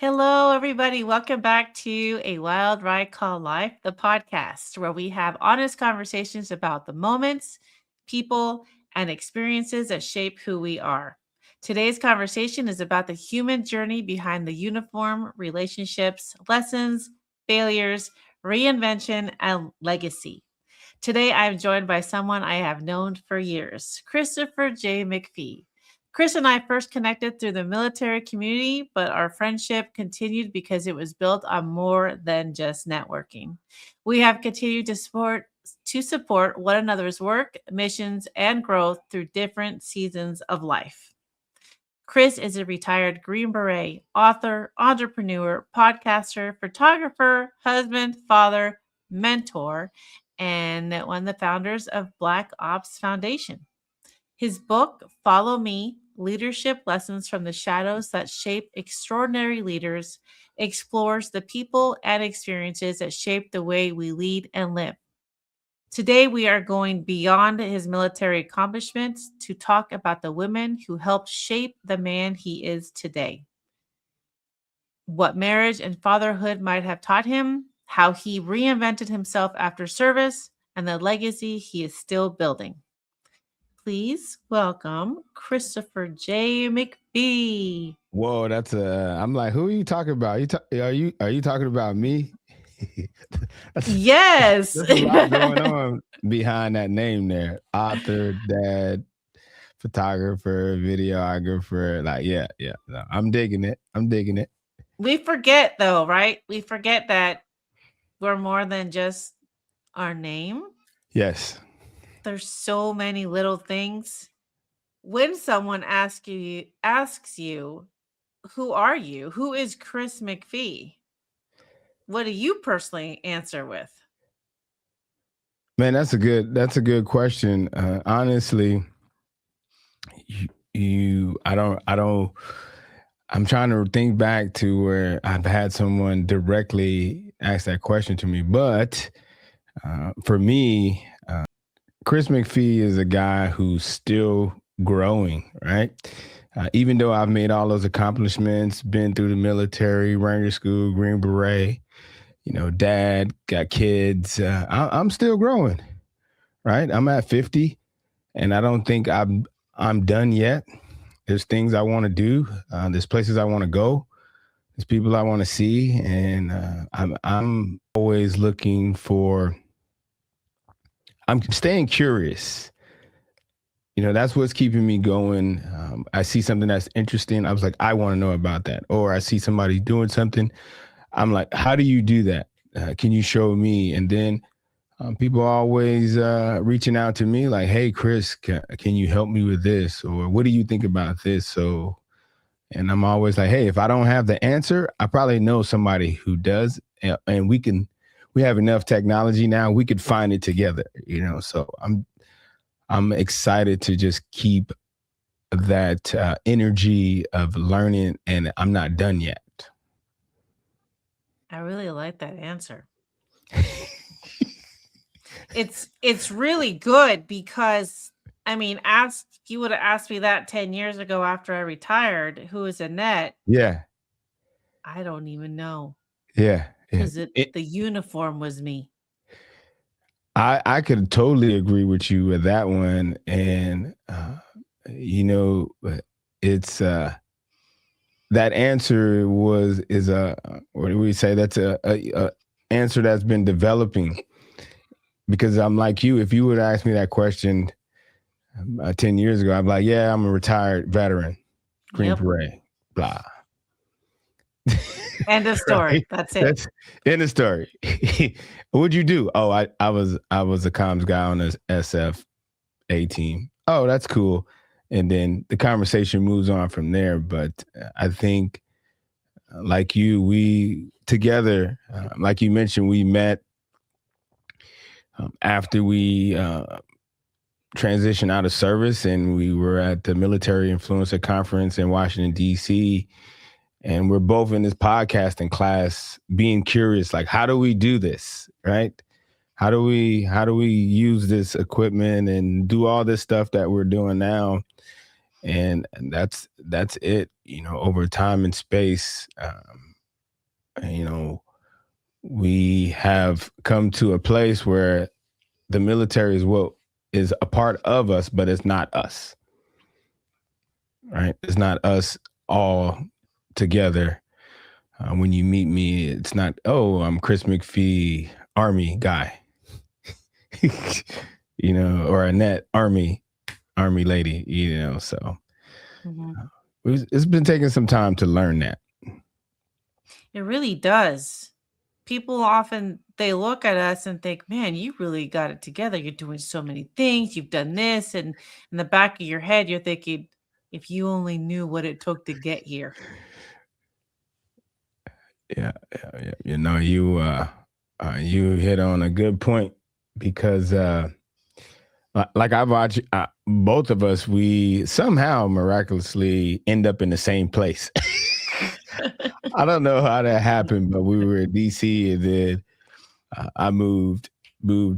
Hello, everybody. Welcome back to A Wild Ride Called Life, the podcast where we have honest conversations about the moments, people, and experiences that shape who we are. Today's conversation is about the human journey behind the uniform, relationships, lessons, failures, reinvention, and legacy. Today, I'm joined by someone I have known for years, Christopher J. McPhee. Chris and I first connected through the military community, but our friendship continued because it was built on more than just networking. We have continued to support one another's work, missions, and growth through different seasons of life. Chris is a retired Green Beret, author, entrepreneur, podcaster, photographer, husband, father, mentor, and one of the founders of Black Ops Foundation. His book, Follow Me: Leadership Lessons from the Shadows That Shape Extraordinary Leaders, explores the people and experiences that shape the way we lead and live. Today, we are going beyond his military accomplishments to talk about the women who helped shape the man he is today. What marriage and fatherhood might have taught him, how he reinvented himself after service, and the legacy he is still building. Please welcome Christopher J. McPhee. Whoa, that's a. I'm like, who are you talking about? Are you talking about me? that's, Yes. there's a lot going on behind that name there. Author, dad, photographer, videographer. Like, yeah. No, I'm digging it. We forget, though, right? We forget that we're more than just our name. Yes. There's so many little things. When someone asks you, who are you? Who is Chris McPhee? What do you personally answer with? Man, that's a good question. Honestly, I don't. I'm trying to think back to where I've had someone directly ask that question to me, but for me, Chris McPhee is a guy who's still growing, right? Even though I've made all those accomplishments, been through the military, Ranger School, Green Beret, dad, got kids, I'm still growing, right? I'm at 50, and I don't think I'm done yet. There's things I want to do. There's places I want to go. There's people I want to see, and I'm always looking for. I'm staying curious. That's what's keeping me going. I see something that's interesting. I was like, I want to know about that. Or I see somebody doing something. I'm like, how do you do that? Can you show me? And then people are always reaching out to me like, hey, Chris, can you help me with this? Or what do you think about this? And I'm always like, hey, if I don't have the answer, I probably know somebody who does. And we have enough technology now. We could find it together, So I'm excited to just keep that energy of learning, and I'm not done yet. I really like that answer. It's really good because you would have asked me that 10 years ago after I retired, who is Annette? Yeah. I don't even know. Yeah. Because the uniform was me. I could totally agree with you with that one. And, it's that answer is a, what do we say? That's a answer that's been developing, because I'm like you. If you would ask me that question 10 years ago, I'd be like, yeah, I'm a retired veteran, Green Beret, blah. End of story. Right? That's it. That's end of story. What'd you do? Oh, I was a comms guy on the SF-A team. Oh, that's cool. And then the conversation moves on from there. But I think, like you, we together, like you mentioned, we met after we transitioned out of service, and we were at the Military Influencer Conference in Washington, D.C., and we're both in this podcasting class being curious, like, how do we do this, right? How do we use this equipment and do all this stuff that we're doing now? And that's it, over time and space. you know, we have come to a place where the military is what is a part of us, but it's not us, right? It's not us all together. When you meet me, it's not, oh, I'm Chris McPhee, Army guy, or Annette, Army lady, So Mhm. it's been taking some time to learn that. It really does. People often they look at us and think, "Man, you really got it together. You're doing so many things. You've done this." And in the back of your head, you're thinking, "If you only knew what it took to get here." Yeah, yeah. You hit on a good point because like I watch both of us, we somehow miraculously end up in the same place. I don't know how that happened, but we were in DC, and then I moved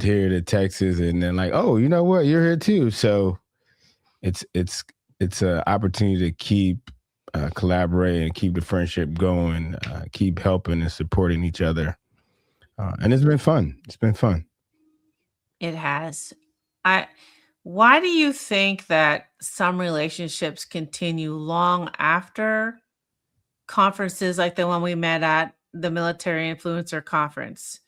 here to Texas, and then like, oh, you know what, you're here too. So it's an opportunity to keep collaborating, keep the friendship going, keep helping and supporting each other, and it's been fun. It's been fun. It has. I Why do you think that some relationships continue long after conferences like the one we met at, the military influencer conference,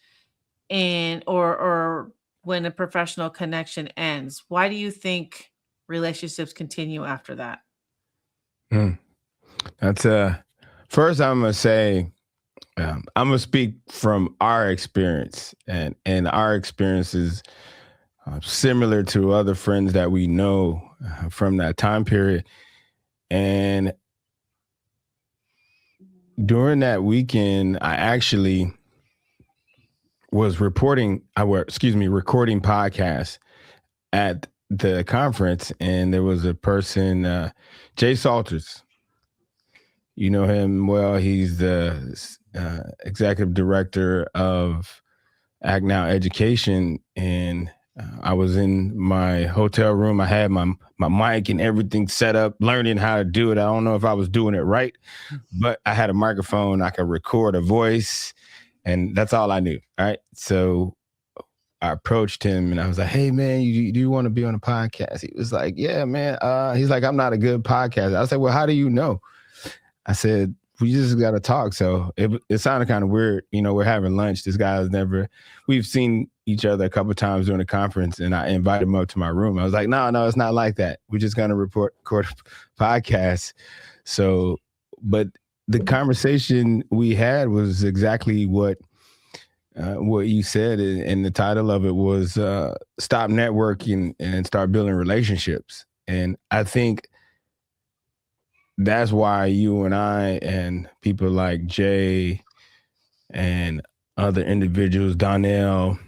and or when a professional connection ends? Why do you think relationships continue after that? Hmm. That's first I'm gonna say, I'm gonna speak from our experience, and our experience is similar to other friends that we know from that time period. And during that weekend, I actually was recording podcasts at the conference, and there was a person, Jay Salters. You know him well. He's the executive director of Act Now Education, and I was in my hotel room. I had my mic and everything set up, learning how to do it. I don't know if I was doing it right, but I had a microphone. I could record a voice, and that's all I knew. All right, so I approached him and I was like, "Hey man, do you want to be on a podcast?" He was like, "Yeah, man." He's like, "I'm not a good podcaster." I was like, "Well, how do you know?" I said, "We just got to talk." So it sounded kind of weird. We're having lunch. We've seen each other a couple of times during the conference, and I invited him up to my room. I was like, no, it's not like that. We're just going to record a podcast. So, but the conversation we had was exactly what you said, and the title of it was Stop Networking and Start Building Relationships. And I think that's why you and I and people like Jay and other individuals, Donnell,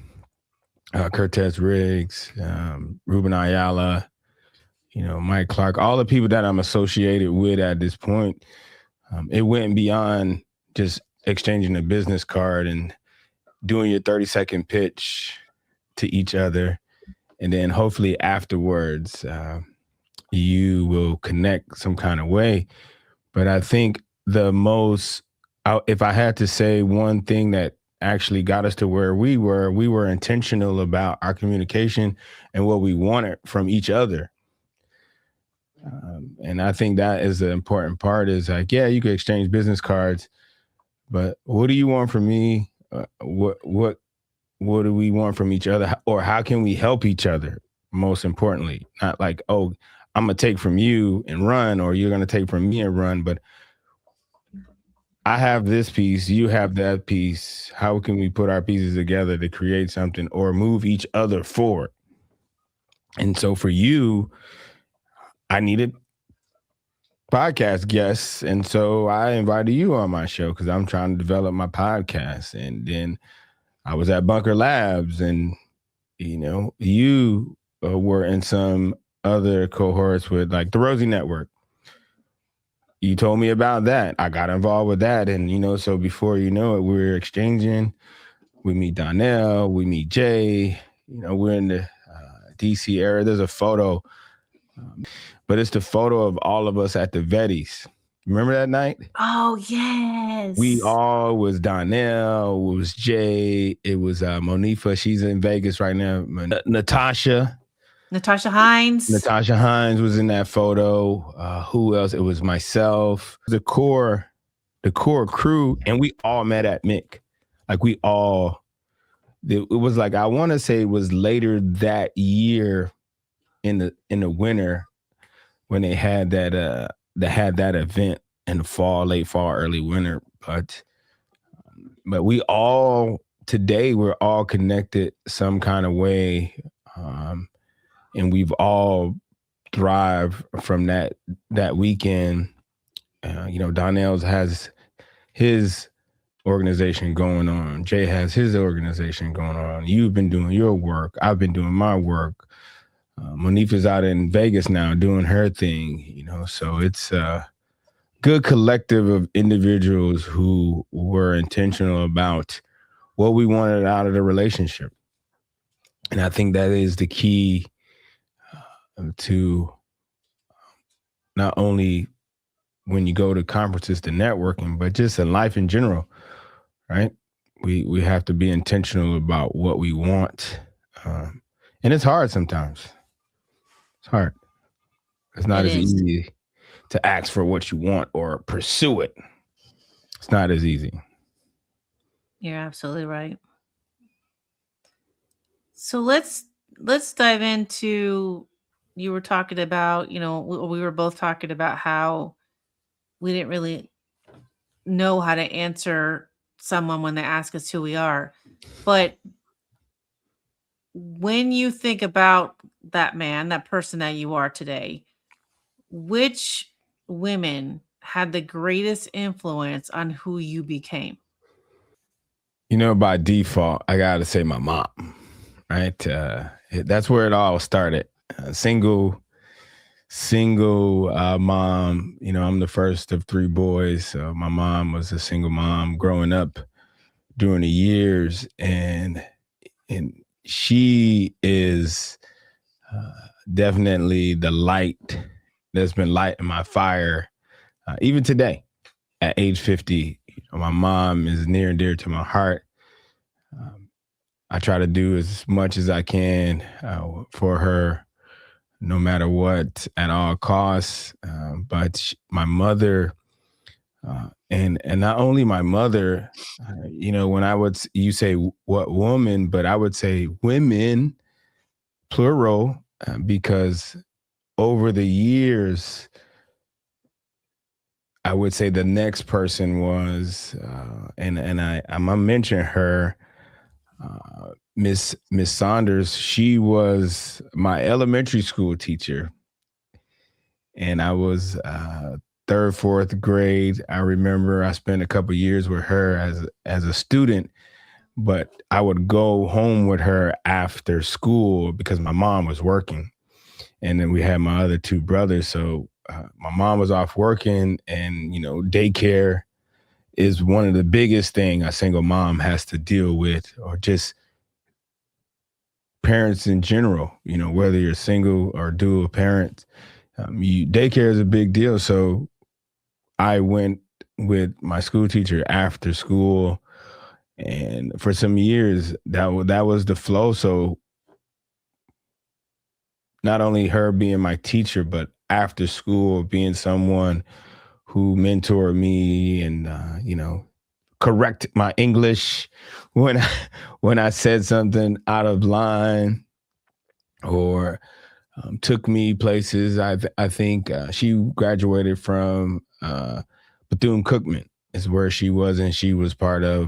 Cortez Riggs, Ruben Ayala, Mike Clark, all the people that I'm associated with at this point, it went beyond just exchanging a business card and doing your 30-second pitch to each other. And then hopefully afterwards, you will connect some kind of way. But I think if I had to say one thing that actually got us to where we were intentional about our communication and what we wanted from each other. And I think that is the important part, is like, yeah, you could exchange business cards, but what do you want from me? What do we want from each other? Or how can we help each other? Most importantly, not like, oh, I'm going to take from you and run, or you're going to take from me and run, but I have this piece, you have that piece. How can we put our pieces together to create something or move each other forward? And so for you, I needed podcast guests. And so I invited you on my show because I'm trying to develop my podcast. And then I was at Bunker Labs, and, you were in some other cohorts with like the Rosie Network. You told me about that. I got involved with that. And, so before you know it, we're exchanging. We meet Donnell, we meet Jay. We're in the DC area. There's a photo, but it's the photo of all of us at the Vetties. Remember that night? Oh, yes. We all was Donnell, it was Jay, it was Monifa. She's in Vegas right now. Natasha Hines. Hines was in that photo. Who else? It was myself, the core crew, and we all met at Mick. Like we all, it was like, I want to say it was later that year in the winter when they had that event in the fall, late fall, early winter. But we all today, we're all connected some kind of way, and we've all thrived from that weekend. Donnell's has his organization going on. Jay has his organization going on. You've been doing your work. I've been doing my work. Monifa's out in Vegas now doing her thing, so it's a good collective of individuals who were intentional about what we wanted out of the relationship. And I think that is the key to not only when you go to conferences to networking, but just in life in general, right? We have to be intentional about what we want. And it's hard sometimes. It's hard. It's not as easy to ask for what you want or pursue it. It's not as easy. You're absolutely right. So let's dive into, you were talking about, we were both talking about how we didn't really know how to answer someone when they ask us who we are. But when you think about that man, that person that you are today, which women had the greatest influence on who you became? By default, I got to say my mom, right? That's where it all started. Single mom. I'm the first of three boys. So my mom was a single mom growing up during the years. And she is definitely the light that's been lighting my fire. Even today, at age 50, my mom is near and dear to my heart. I try to do as much as I can for her, no matter what, at all costs. But my mother, and not only my mother, when you say what woman, but I would say women, plural, because over the years, I would say the next person was, and I'm gonna mention her, Miss Saunders. She was my elementary school teacher, and I was third, fourth grade. I remember I spent a couple years with her as a student, but I would go home with her after school because my mom was working, and then we had my other two brothers. So my mom was off working, and daycare is one of the biggest thing a single mom has to deal with, or just parents in general, whether you're single or dual parent, daycare is a big deal. So I went with my school teacher after school, and for some years that was the flow. So not only her being my teacher, but after school being someone who mentored me and correct my English when I said something out of line, or took me places. I think she graduated from Bethune-Cookman is where she was, and she was part of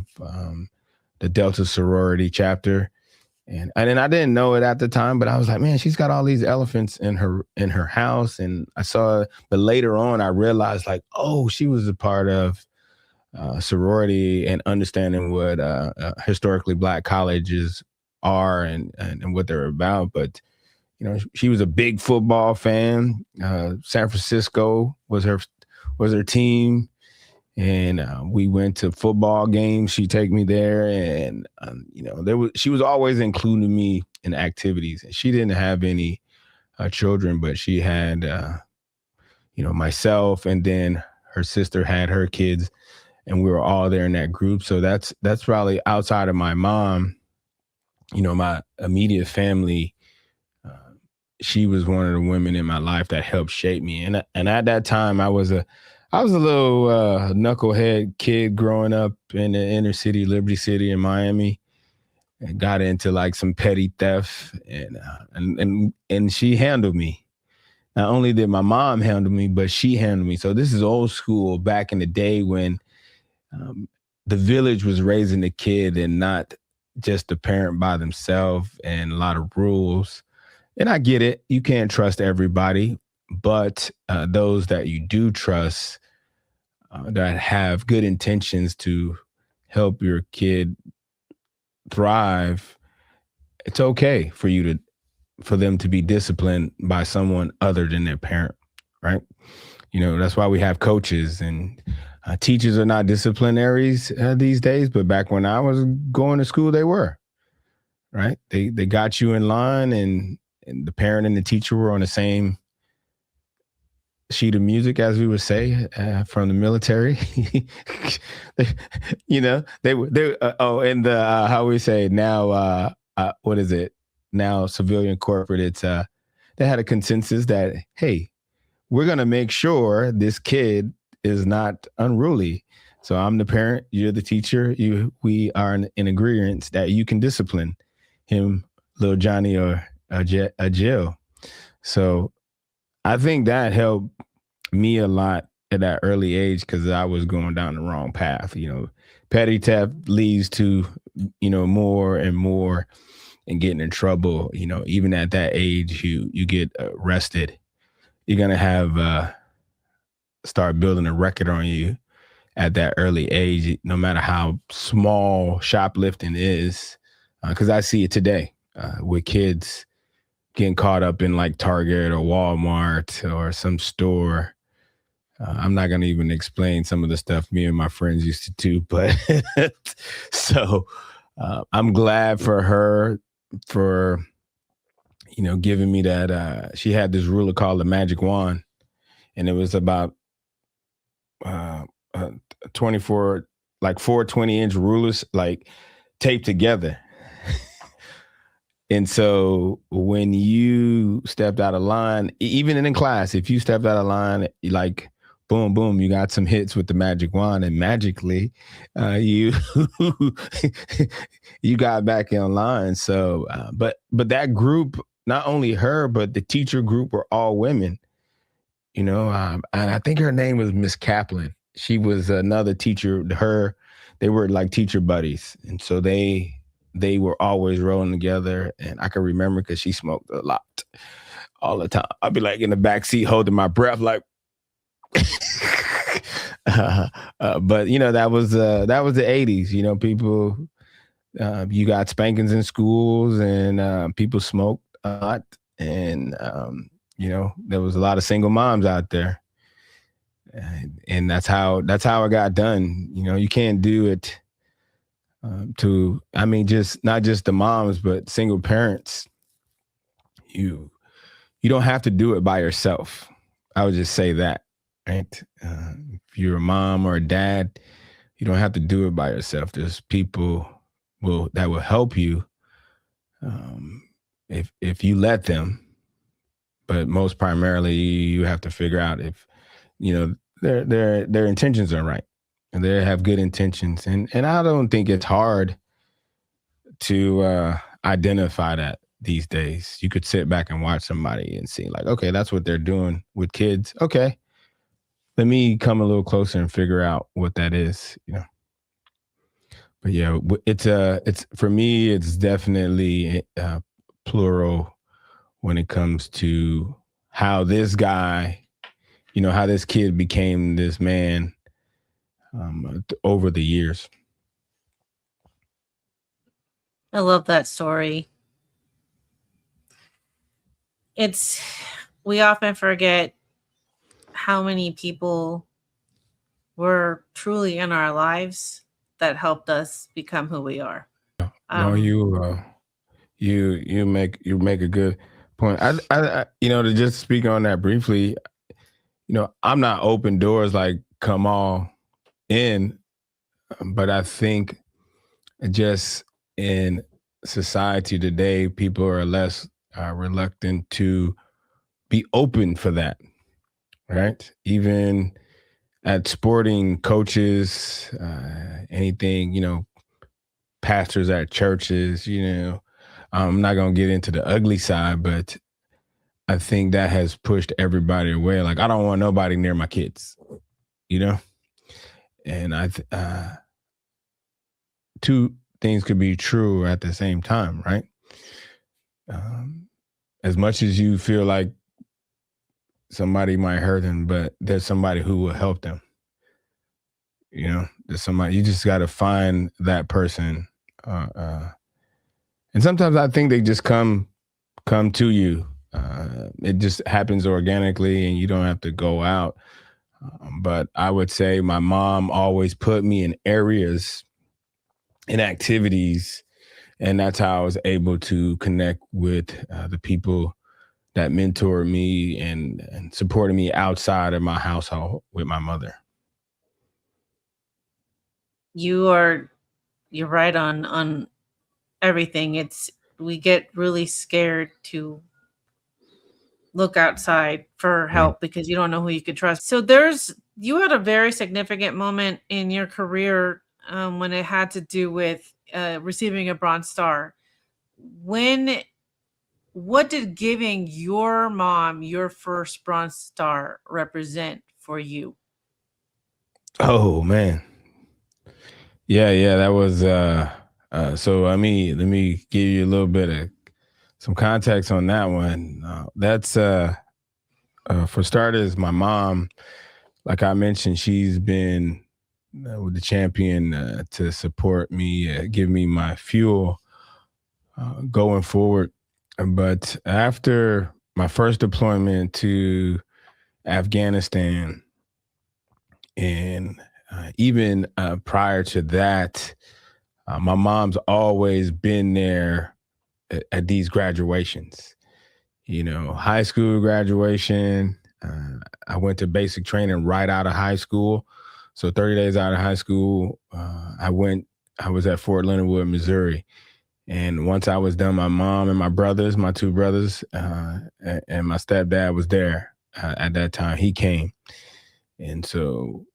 the Delta sorority chapter. And I didn't know it at the time, but I was like, man, she's got all these elephants in her house. And I saw, but later on, I realized like, oh, she was a part of sorority and understanding what historically Black colleges are and what they're about. But she was a big football fan. San Francisco was her team. And we went to football games. She'd take me there, and she was always including me in activities. She didn't have any children, but she had myself, and then her sister had her kids, and we were all there in that group. So that's probably outside of my mom, my immediate family. Uh, she was one of the women in my life that helped shape me. And at that time, I was a little knucklehead kid growing up in the inner city, Liberty City in Miami, and got into like some petty theft, and she handled me. Not only did my mom handle me, but she handled me. So this is old school back in the day when um, the village was raising the kid and not just the parent by themselves, and a lot of rules. And I get it. You can't trust everybody, but those that you do trust, that have good intentions to help your kid thrive, it's okay for them to be disciplined by someone other than their parent, right? That's why we have coaches, and teachers are not disciplinaries these days, but back when I was going to school, they were, right? They got you in line, and the parent and the teacher were on the same sheet of music, as we would say, from the military. And how we say now, what is it? Now civilian corporate, it's they had a consensus that, hey, we're going to make sure this kid is not unruly. So I'm the parent, you're the teacher, we are in agreement that you can discipline him, little Johnny, or a jail. So I think that helped me a lot at that early age, because I was going down the wrong path. Petty theft leads to, more and more, and getting in trouble. Even at that age, you get arrested. You're going to have start building a record on you at that early age, no matter how small shoplifting is. Because I see it today with kids getting caught up in like Target or Walmart or some store. I'm not going to even explain some of the stuff me and my friends used to do, but so I'm glad for her for, giving me that. She had this ruler called the magic wand, and it was about 24, like 4 20-inch rulers, like taped together. And so when you stepped out of line, even in class, if you stepped out of line, like boom, boom, you got some hits with the magic wand, and magically you you got back in line. So, but that group, not only her, but the teacher group were all women. And I think her name was Miss Kaplan. She was another teacher. They were like teacher buddies, and so they were always rolling together. And I can remember because she smoked a lot all the time. I'd be like in the back seat holding my breath, like. But that was the 80s. People, you got spankings in schools, and people smoked a lot, and there was a lot of single moms out there, and that's how it got done. You can't do it just not just the moms, but single parents. You don't have to do it by yourself. I would just say that, right? If you're a mom or a dad, you don't have to do it by yourself. There's people that will help you if you let them. But most primarily, you have to figure out if their intentions are right, and they have good intentions. And I don't think it's hard to identify that these days. You could sit back and watch somebody and see, like, okay, that's what they're doing with kids. Okay, let me come a little closer and figure out what that is. But yeah, it's for me, it's definitely plural when it comes to how this guy, how this kid became this man over the years. I love that story. We often forget how many people were truly in our lives that helped us become who we are. No, you make a good point. I to just speak on that briefly, I'm not open doors like come all in, but I think just in society today, people are less reluctant to be open for that, right? Even at sporting coaches, anything, pastors at churches, I'm not going to get into the ugly side, but I think that has pushed everybody away. Like, I don't want nobody near my kids, you know? And two things could be true at the same time, right? As much as you feel like somebody might hurt them, but there's somebody who will help them. There's somebody, you just got to find that person. And sometimes I think they just come to you. It just happens organically and you don't have to go out. But I would say my mom always put me in areas, in activities, and that's how I was able to connect with the people that mentored me and supported me outside of my household with my mother. You're right on everything. We get really scared to look outside for help because you don't know who you could trust. So you had a very significant moment in your career when it had to do with receiving a Bronze Star. What did giving your mom your first Bronze Star represent for you? Oh man. Yeah, that was so let me give you a little bit of some context on that one. That's for starters, my mom, like I mentioned, she's been with the champion to support me, give me my fuel going forward. But after my first deployment to Afghanistan, and even prior to that, my mom's always been there at these graduations. High school graduation. I went to basic training right out of high school. So 30 days out of high school, I was at Fort Leonard Wood, Missouri. And once I was done, my mom and my two brothers, and my stepdad was there at that time. He came. And so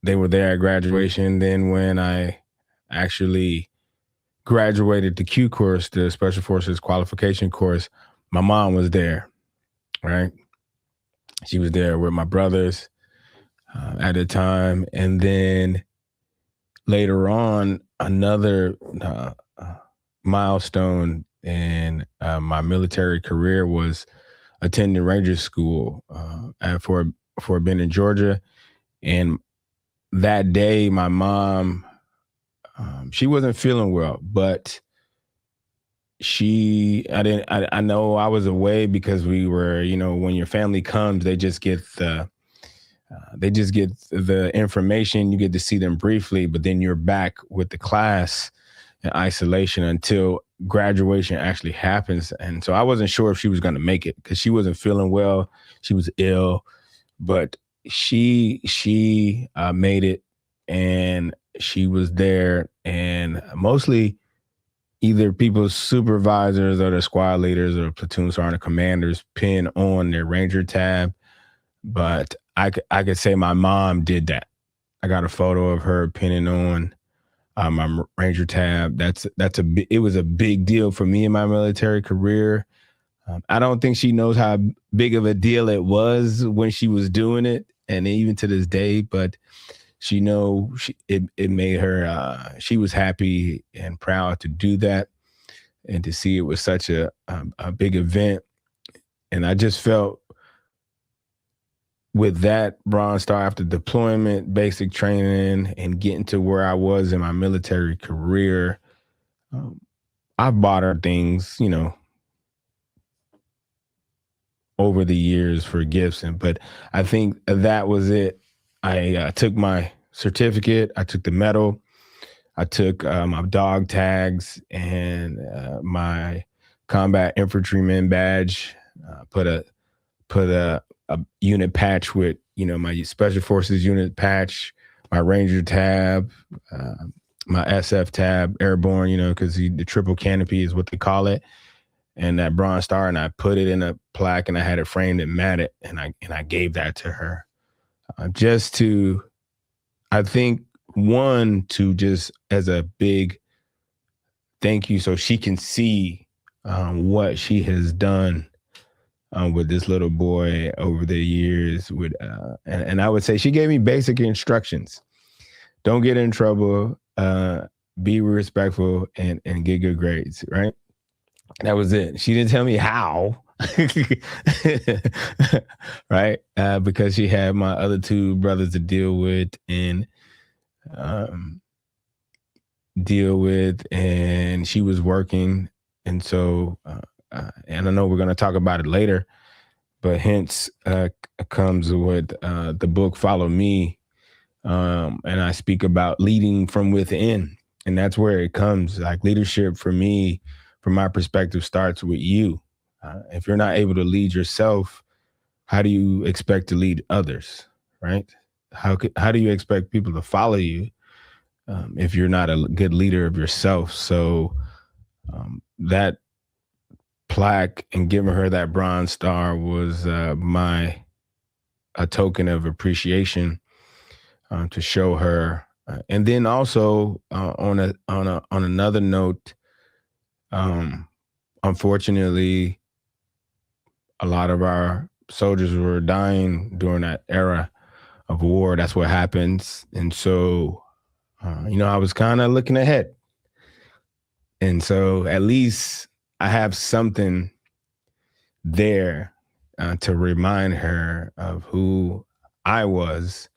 they were there at graduation. Then when I actually graduated the Q course, the Special Forces Qualification course, my mom was there, right? She was there with my brothers at the time. And then later on, another milestone in my military career was attending Ranger School at Fort Benning, Georgia. And that day, my mom, she wasn't feeling well, but I know I was away because we were, when your family comes, they just get the information. You get to see them briefly, but then you're back with the class in isolation until graduation actually happens. And so I wasn't sure if she was going to make it because she wasn't feeling well. She was ill, but she made it, and she was there, and mostly either people's supervisors or the squad leaders or platoon sergeant commanders pin on their Ranger tab. But I could say my mom did that. I got a photo of her pinning on my Ranger tab. It was a big deal for me in my military career. I don't think she knows how big of a deal it was when she was doing it, and even to this day, but she it made her, she was happy and proud to do that and to see it was such a big event. And I just felt with that Bronze Star after deployment, basic training, and getting to where I was in my military career, I bought her things, over the years for gifts. But I think that was it. I took my certificate, I took the medal, I took my dog tags and my combat infantryman badge, put a a unit patch with, my Special Forces unit patch, my Ranger tab, my SF tab, airborne, because the triple canopy is what they call it, and that Bronze Star, and I put it in a plaque, and I had it framed and matted, and I gave that to her, just to, I think, one, to just as a big thank you, so she can see what she has done with this little boy over the years. And I would say she gave me basic instructions: don't get in trouble, be respectful, and get good grades. Right? That was it. She didn't tell me how. Right? Because she had my other two brothers to deal with, and she was working. And so, and I know we're going to talk about it later, but hence comes what the book Follow Me. And I speak about leading from within. And that's where it comes. Like, leadership for me, from my perspective, starts with you. If you're not able to lead yourself, how do you expect to lead others, right? How do you expect people to follow you if you're not a good leader of yourself? So that plaque and giving her that Bronze Star was a token of appreciation to show her. And then also on another note, unfortunately, a lot of our soldiers were dying during that era of war. That's what happens. And so, I was kind of looking ahead. And so at least I have something there to remind her of who I was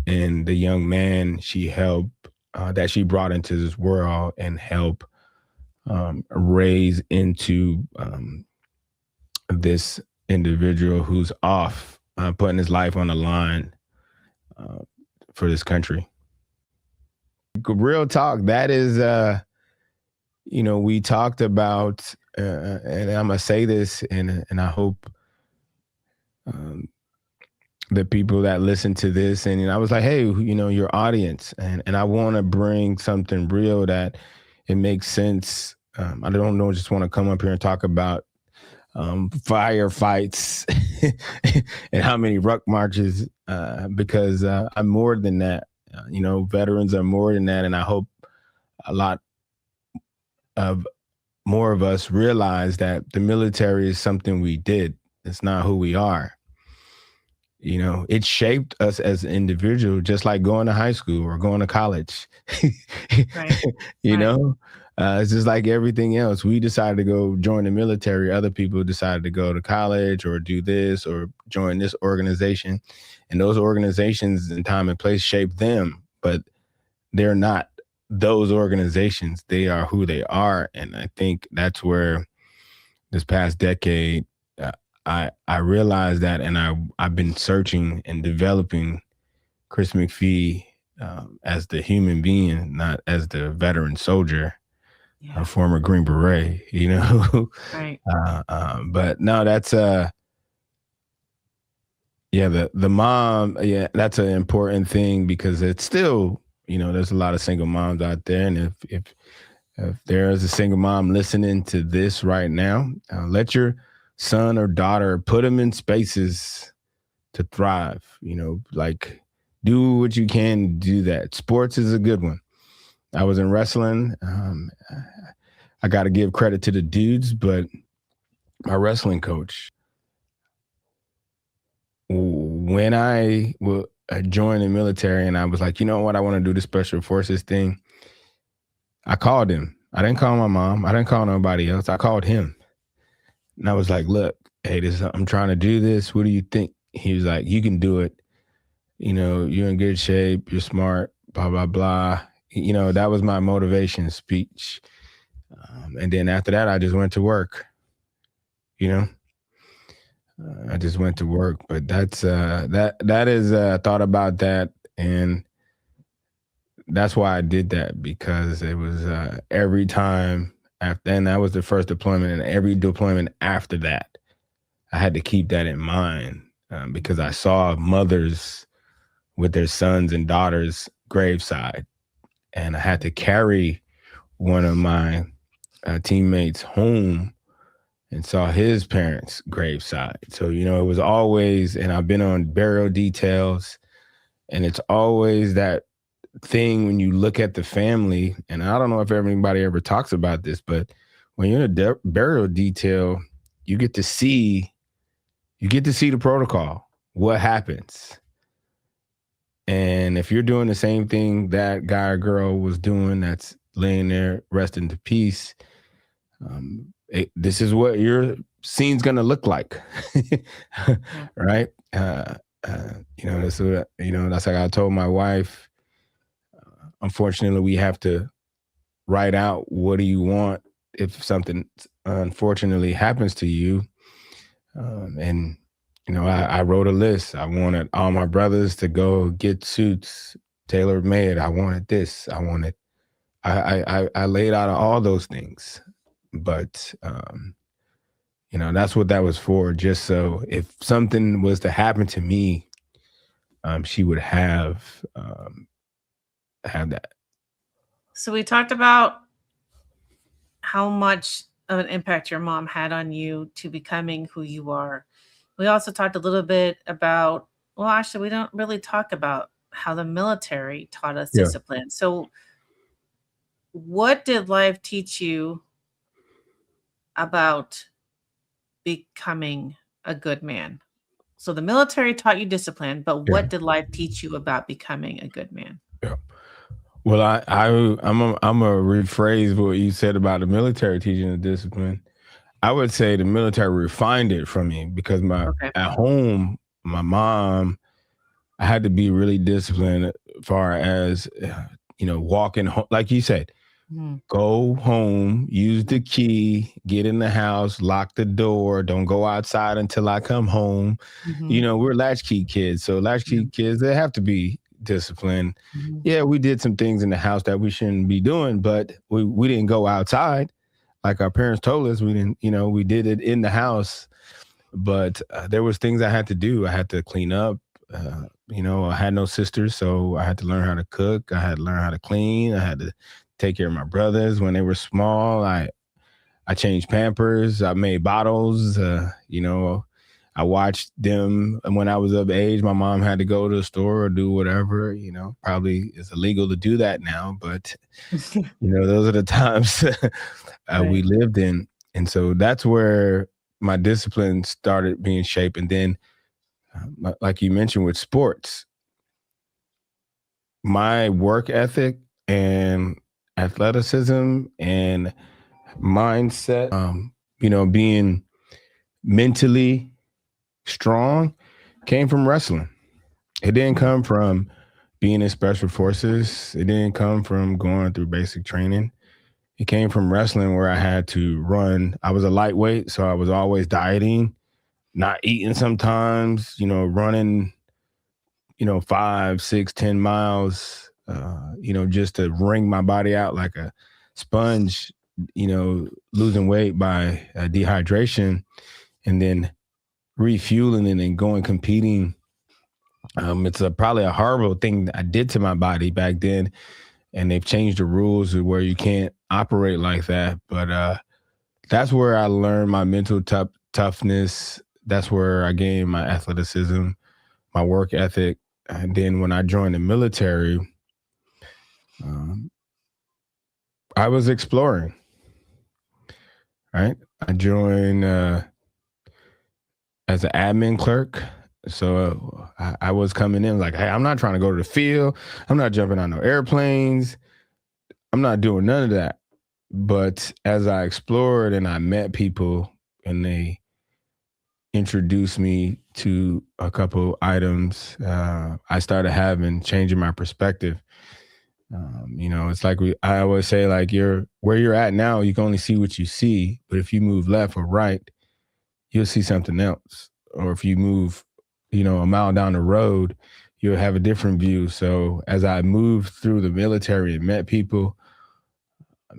and the young man she helped, that she brought into this world and help raise into this individual who's off, putting his life on the line for this country. Real talk. That is, we talked about, and I'm going to say this, and I hope the people that listen to this, and I was like, hey, your audience, and I want to bring something real that it makes sense. I don't just want to come up here and talk about firefights and how many ruck marches, because I'm more than that. Veterans are more than that, and I hope a lot of more of us realize that the military is something we did. It's not who we are. It shaped us as an individual, just like going to high school or going to college. Right. It's just like everything else. We decided to go join the military. Other people decided to go to college or do this or join this organization. And those organizations in time and place shape them, but they're not those organizations. They are who they are. And I think that's where this past decade, I realized that, and I've been searching and developing Chris McPhee as the human being, not as the veteran soldier, a former Green Beret, Right. But no, that's the mom. Yeah, that's an important thing, because it's still, there's a lot of single moms out there. And if there is a single mom listening to this right now, let your son or daughter, put them in spaces to thrive, like do what you can, do that. Sports is a good one. I was in wrestling. I got to give credit to the dudes, but my wrestling coach, when I joined the military and I was like, you know what, I want to do the Special Forces thing, I called him. I didn't call my mom. I didn't call nobody else. I called him. And I was like, look, hey, I'm trying to do this. What do you think? He was like, you can do it. You're in good shape. You're smart, blah, blah, blah. That was my motivation speech. And then after that, I just went to work. I just went to work. But that's that is thought about that. And that's why I did that, because it was every time after, and that was the first deployment, and every deployment after that, I had to keep that in mind. because I saw mothers with their sons and daughters graveside, and I had to carry one of my teammates home and saw his parents graveside. So, it was always, and I've been on burial details, and it's always that thing when you look at the family, and I don't know if everybody ever talks about this, but when you're in a burial detail, you get to see the protocol, what happens. And if you're doing the same thing that guy or girl was doing that's laying there, rest into peace, this is what your scene's going to look like. Right? That's like I told my wife, unfortunately, we have to write out, what do you want if something unfortunately happens to you? I wrote a list. I wanted all my brothers to go get suits tailor made. I wanted this. I laid out all those things, but that's what that was for. Just so if something was to happen to me, she would have that. So we talked about how much of an impact your mom had on you to becoming who you are. We also talked a little bit about, well, actually, we don't really talk about how the military taught us discipline. So what did life teach you about becoming a good man? So the military taught you discipline, but what did life teach you about becoming a good man? Yeah. Well, I'm a rephrase what you said about the military teaching the discipline. I would say the military refined it for me, because at home, my mom, I had to be really disciplined as far as, walking home, like you said, go home, use the key, get in the house, lock the door, don't go outside until I come home. We're latchkey kids. So latchkey kids, they have to be disciplined. Yeah, we did some things in the house that we shouldn't be doing, but we didn't go outside. Like our parents told us, we didn't, we did it in the house, but there was things I had to do. I had to clean up. I had no sisters, so I had to learn how to cook. I had to learn how to clean. I had to take care of my brothers when they were small. I changed Pampers. I made bottles. I watched them, and when I was of age, my mom had to go to the store or do whatever. Probably it's illegal to do that now, but those are the times we lived in. And so that's where my discipline started being shaped. And then, like you mentioned with sports, my work ethic and athleticism and mindset, being mentally strong came from wrestling. It didn't come from being in special forces. It didn't come from going through basic training. It came from wrestling, where I had to run. I was a lightweight, so I was always dieting, not eating sometimes, running, 5, 6, 10 miles, just to wring my body out like a sponge, losing weight by dehydration, and then refueling and then going competing. It's probably a horrible thing that I did to my body back then, and they've changed the rules where you can't operate like that. But that's where I learned my mental toughness. That's where I gained my athleticism, my work ethic. And then when I joined the military, I was exploring, right? I joined as an admin clerk. So I was coming in like, hey, I'm not trying to go to the field. I'm not jumping on no airplanes. I'm not doing none of that. But as I explored and I met people and they introduced me to a couple items, I started changing my perspective. It's like I always say, like, where you're at now, you can only see what you see. But if you move left or right, you'll see something else. Or if you move, a mile down the road, you'll have a different view. So as I moved through the military and met people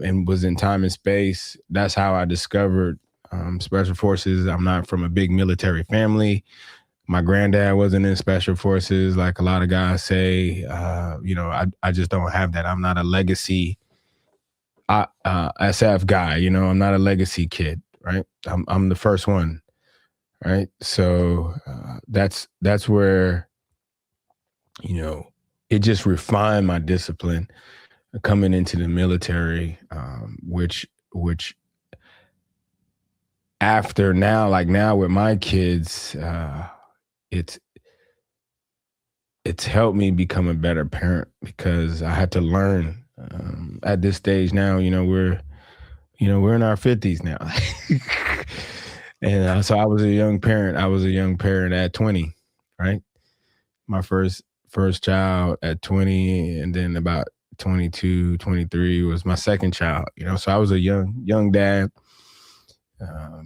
and was in time and space, that's how I discovered special forces. I'm not from a big military family. My granddad wasn't in special forces like a lot of guys say. I just don't have that. I'm not a legacy SF guy. I'm not a legacy kid, right? I'm the first one, right? So that's where it just refined my discipline coming into the military, which after now with my kids, it's helped me become a better parent because I had to learn at this stage now. We're in our 50s now. And so I was a young parent. I was a young parent at 20, right? My first child at 20, and then about 22, 23 was my second child. So I was a young dad.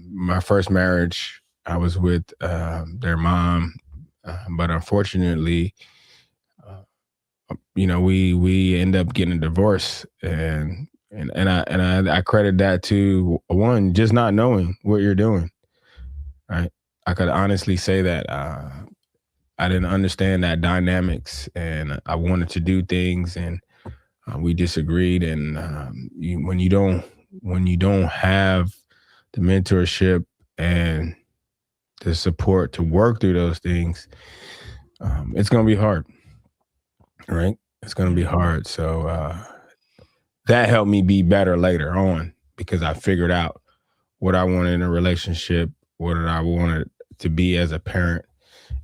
My first marriage, I was with their mom, but unfortunately, we end up getting a divorce, and I credit that to one, just not knowing what you're doing. Right, I could honestly say that I didn't understand that dynamics, and I wanted to do things, and we disagreed. And when you don't have the mentorship and the support to work through those things, it's going to be hard, right? It's going to be hard. So that helped me be better later on because I figured out what I wanted in a relationship, what I wanted to be as a parent,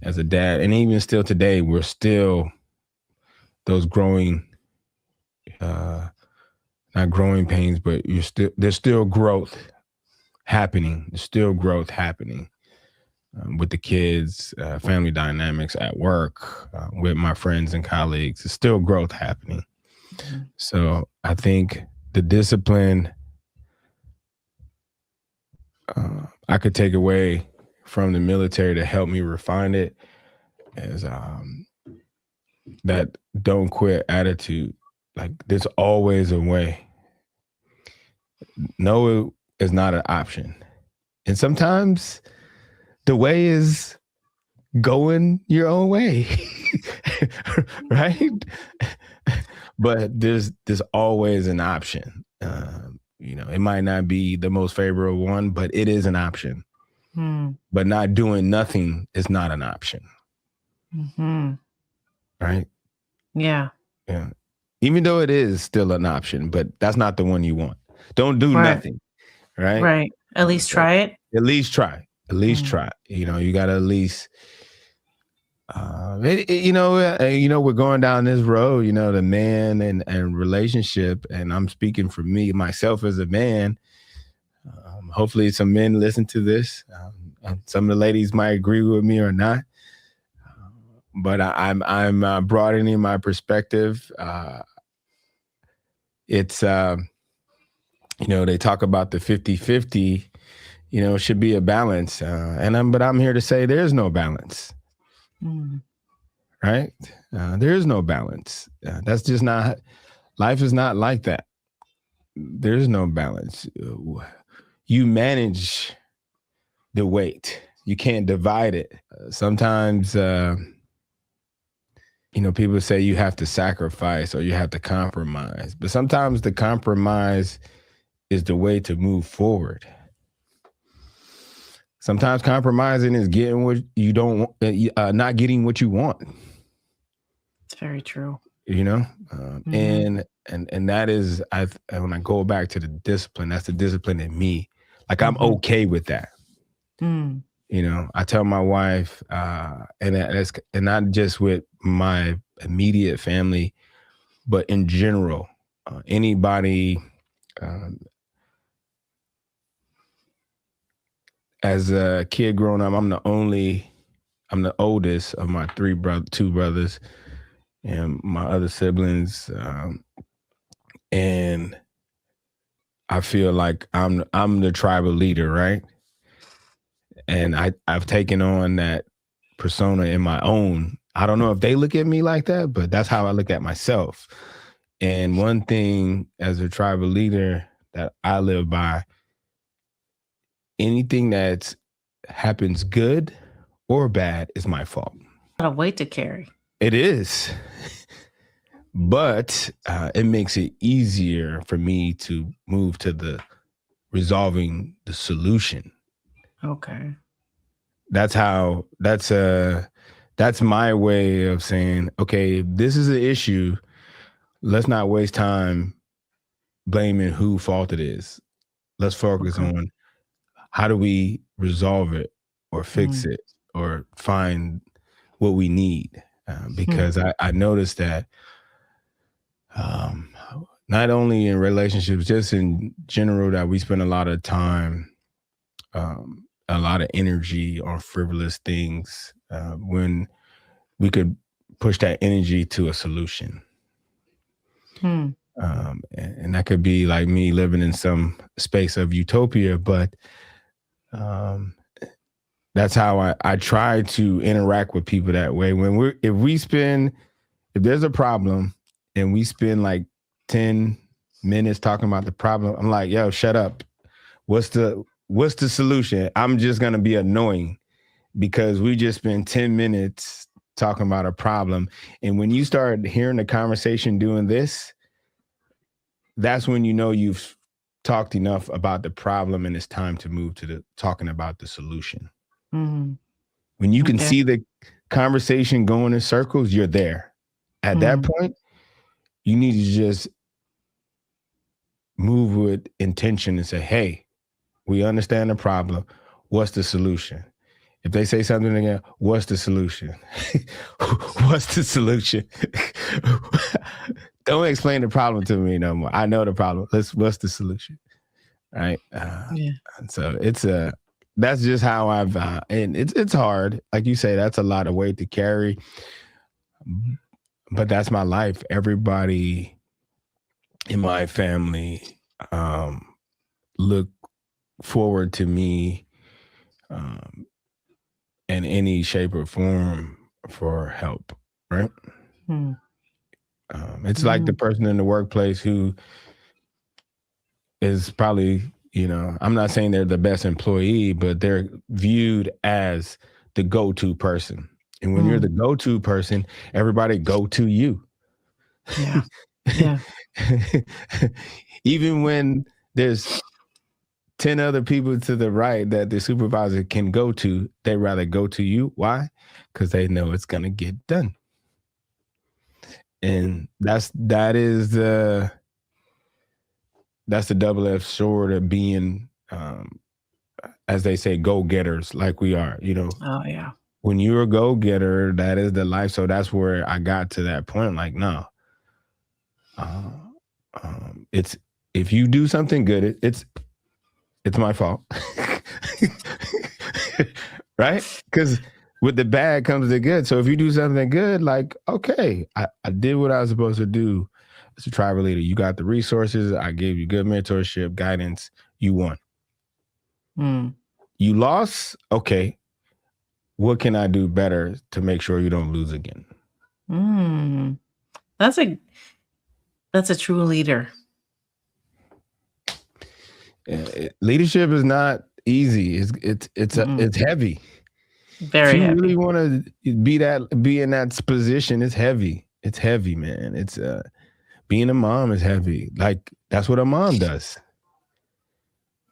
as a dad. And even still today, we're still those growing, not growing pains, but there's still growth happening. There's still growth happening with the kids, family dynamics at work, with my friends and colleagues. There's still growth happening. Mm-hmm. So I think the discipline I could take away from the military to help me refine it is that don't quit attitude. Like, there's always a way. No is not an option. And sometimes the way is going your own way, right? But there's always an option. It might not be the most favorable one, but it is an option. But not doing nothing is not an option. Mm-hmm. Right? Yeah. Even though it is still an option, but that's not the one you want. Don't do nothing. Right? Right. At least try it. At least try. At least try. You got to at least, we're going down this road, the man and relationship. And I'm speaking for myself as a man. Hopefully some men listen to this. Some of the ladies might agree with me or not. But I'm broadening my perspective. It's, they talk about the 50-50, should be a balance. But I'm here to say there's no balance. Right? There is no balance. That's just not, life is not like that. There's no balance. You manage the weight. You can't divide it. Sometimes, people say you have to sacrifice or you have to compromise. But sometimes the compromise is the way to move forward. Sometimes compromising is getting what you don't, not getting what you want. It's very true. And that is, when I go back to the discipline, that's the discipline in me. Like, I'm okay with that. I tell my wife, and not just with my immediate family, but in general, anybody, as a kid growing up, I'm the oldest of my two brothers and my other siblings. And I feel like I'm the tribal leader, right? And I've taken on that persona in my own. I don't know if they look at me like that, but that's how I look at myself. And one thing as a tribal leader that I live by, anything that happens good or bad is my fault. A lot of weight to carry. It is. But it makes it easier for me to move to the resolving the solution. Okay. That's my way of saying, okay, if this is an issue, let's not waste time blaming who fault it is. Let's focus on how do we resolve it or fix it or find what we need. Because I noticed that not only in relationships, just in general, that we spend a lot of time, a lot of energy on frivolous things when we could push that energy to a solution. And that could be like me living in some space of utopia, but that's how I try to interact with people that way. If there's a problem and we spend like 10 minutes talking about the problem, I'm like, yo, shut up. What's the solution? I'm just going to be annoying because we just spent 10 minutes talking about a problem. And when you start hearing the conversation doing this, that's when you know you've talked enough about the problem and it's time to move to talking about the solution. When you can see the conversation going in circles, you're there. At that point, you need to just move with intention and say, hey, we understand the problem. What's the solution? If they say something again, what's the solution? What's the solution? Don't explain the problem to me no more. I know the problem. What's the solution? Right? So that's just how I've, and it's hard. Like you say, that's a lot of weight to carry. But that's my life. Everybody in my family look forward to me in any shape or form for help, right? It's like the person in the workplace who is probably, I'm not saying they're the best employee, but they're viewed as the go-to person. And when you're the go-to person, everybody go to you. Yeah. Yeah. Even when there's 10 other people to the right that the supervisor can go to, they rather go to you. Why? Because they know it's going to get done. And that's the double-edged sword of being, as they say, go-getters like we are, Oh, yeah. When you're a go-getter, that is the life. So that's where I got to that point. Like, no, it's, if you do something good, it's my fault. Right? Because with the bad comes the good. So if you do something good, like, okay, I did what I was supposed to do as a tribal leader. You got the resources. I gave you good mentorship, guidance. You won. You lost. Okay. What can I do better to make sure you don't lose again? That's a true leader. Leadership is not easy. It's heavy. Very if you heavy. really want to be in that position, it's heavy. It's heavy, man. It's being a mom is heavy. Like, that's what a mom does.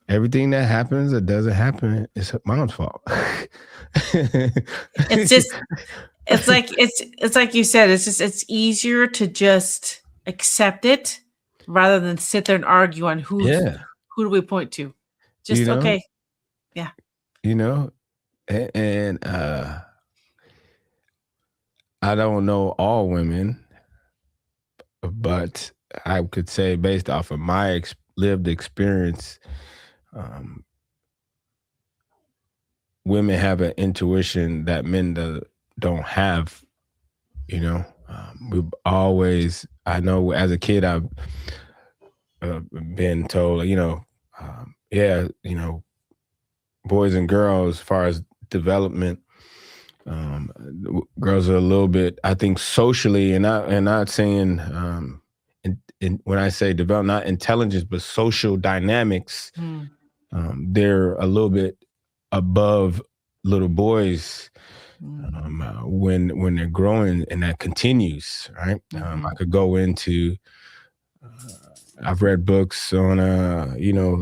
Everything that happens or doesn't happen is her mom's fault. It's like you said, it's easier to just accept it rather than sit there and argue on who do we point to. Just okay. Yeah. And I don't know all women, but I could say based off of my lived experience, women have an intuition that men don't have. We've always, I know as a kid, I've been told, boys and girls, as far as development, girls are a little bit, I think, socially, and not saying, when I say develop, not intelligence, but social dynamics, they're a little bit above little boys when they're growing, and that continues, right? I could go into I've read books on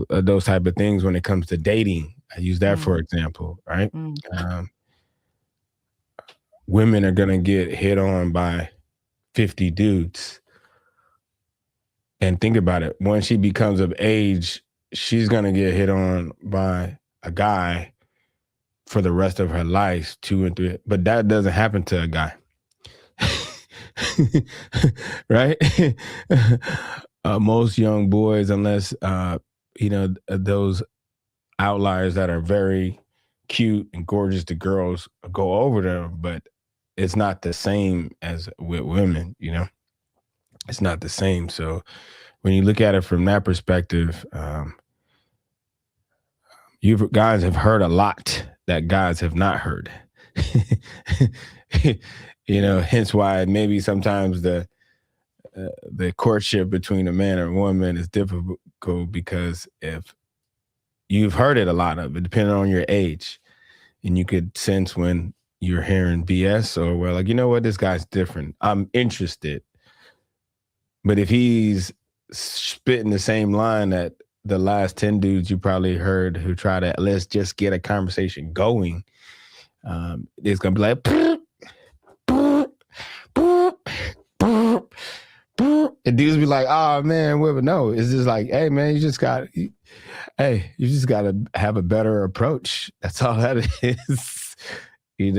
those type of things when it comes to dating. I use that for example, right? Women are gonna get hit on by 50 dudes. And think about it. When she becomes of age, she's gonna get hit on by a guy for the rest of her life, 2 and 3. But that doesn't happen to a guy. Right? Most young boys, unless those outliers that are very cute and gorgeous to girls, go over them, but it's not the same as with women, it's not the same. So when you look at it from that perspective, you guys have heard a lot that guys have not heard. Hence why maybe sometimes the courtship between a man and a woman is difficult, because if you've heard it a lot of it, depending on your age, and you could sense when you're hearing BS, or well, like, you know what, this guy's different. I'm interested. But if he's spitting the same line that the last 10 dudes you probably heard who try to, let's just get a conversation going, it's gonna be like, and dudes be like, oh man, whatever. No, it's just like, hey man, you just got to have a better approach. That's all that is. You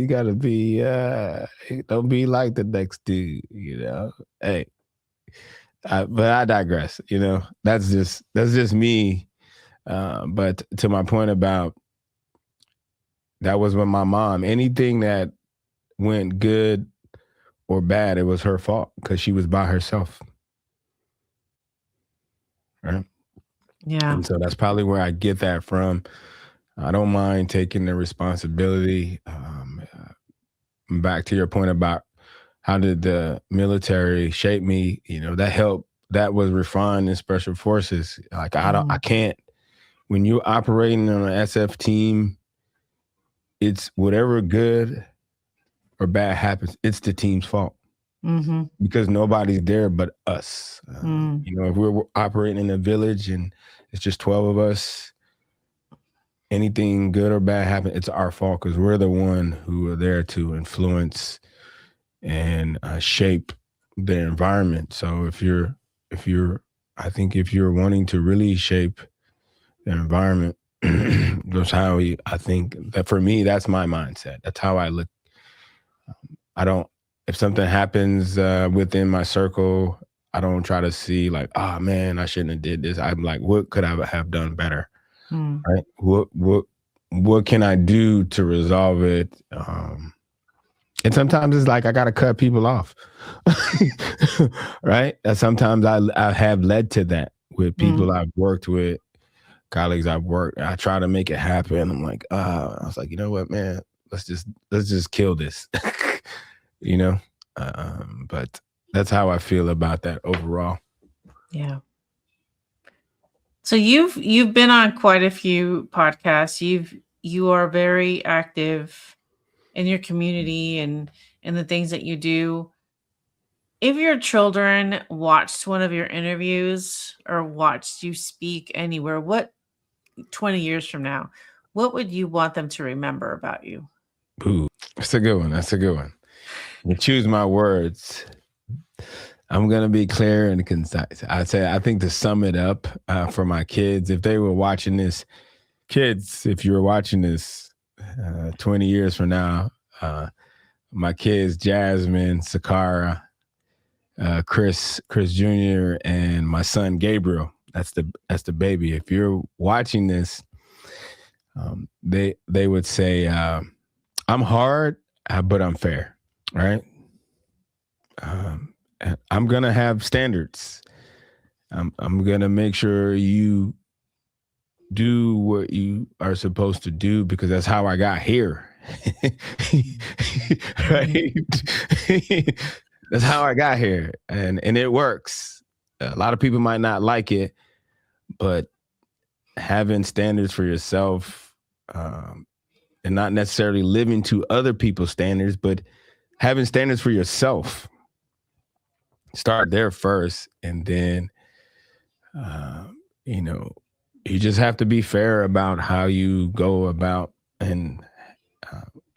gotta be don't be like the next dude, hey. But I digress. That's just me. But to my point about, that was when my mom, anything that went good or bad, it was her fault, because she was by herself. Right? Yeah. And so that's probably where I get that from. I don't mind taking the responsibility. Back to your point about how did the military shape me, that helped. That was refined in special forces. Like, I can't, when you're operating on an SF team, it's whatever good or bad happens, it's the team's fault. Because nobody's there but us. If we're operating in a village and it's just 12 of us, anything good or bad happen, it's our fault, because we're the one who are there to influence and shape the environment. So if you're wanting to really shape the environment, that's how I think that, for me, that's my mindset. That's how I look. If something happens within my circle, I don't try to see like, oh man, I shouldn't have did this. I'm like, what could I have done better? Right? What can I do to resolve it? And sometimes it's like I gotta cut people off. Right? And sometimes I have led to that with people I've worked with, colleagues I've worked. I try to make it happen. I'm like, I was like, you know what, man, let's just kill this. But that's how I feel about that overall. Yeah. So you've been on quite a few podcasts. You are very active in your community and the things that you do. If your children watched one of your interviews or watched you speak anywhere, what 20 years from now, what would you want them to remember about you? Ooh, that's a good one. You choose my words. I'm going to be clear and concise. I think to sum it up for my kids, if they were watching this, kids, if you were watching this 20 years from now, my kids, Jasmine, Sakara, Chris Jr., and my son, Gabriel, that's the baby. If you're watching this, they would say, I'm hard, but I'm fair, right? I'm gonna have standards. I'm gonna make sure you do what you are supposed to do, because that's how I got here. Right? That's how I got here, and it works. A lot of people might not like it, but having standards for yourself and not necessarily living to other people's standards, but having standards for yourself. Start there first, and then, you know, you just have to be fair about how you go about and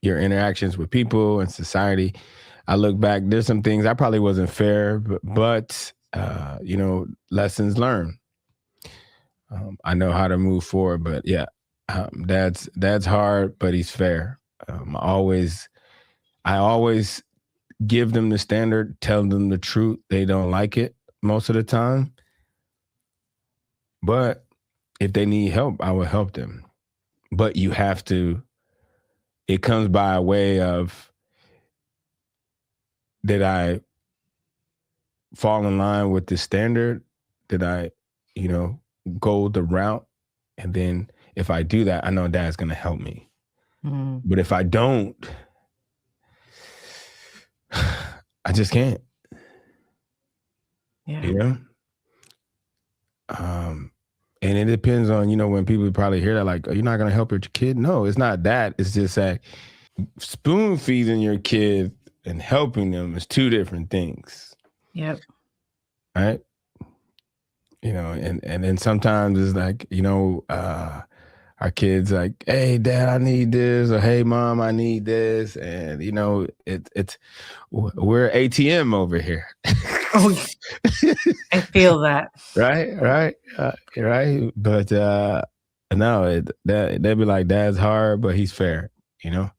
your interactions with people and society. I look back, there's some things I probably wasn't fair, but you know, lessons learned. I know how to move forward, but yeah, dad's hard, but he's fair. I always give them the standard, tell them the truth. They don't like it most of the time, but if they need help, I will help them. But you have to, it comes by a way of, did I fall in line with the standard? Did I, you know, go the route? And then if I do that, I know dad's going to help me. Mm. But if I don't, I just can't. Yeah. You know? And it depends on, you know, when people probably hear that, like, oh, you're not going to help your kid. No, it's not that. It's just that spoon feeding your kid and helping them is two different things. Yep. Right? You know, and then sometimes it's like, you know, our kids like, hey, dad, I need this, or hey, mom, I need this. And, you know, we're ATM over here. Oh, I feel that. Right. But no, they'd be like, dad's hard, but he's fair. You know,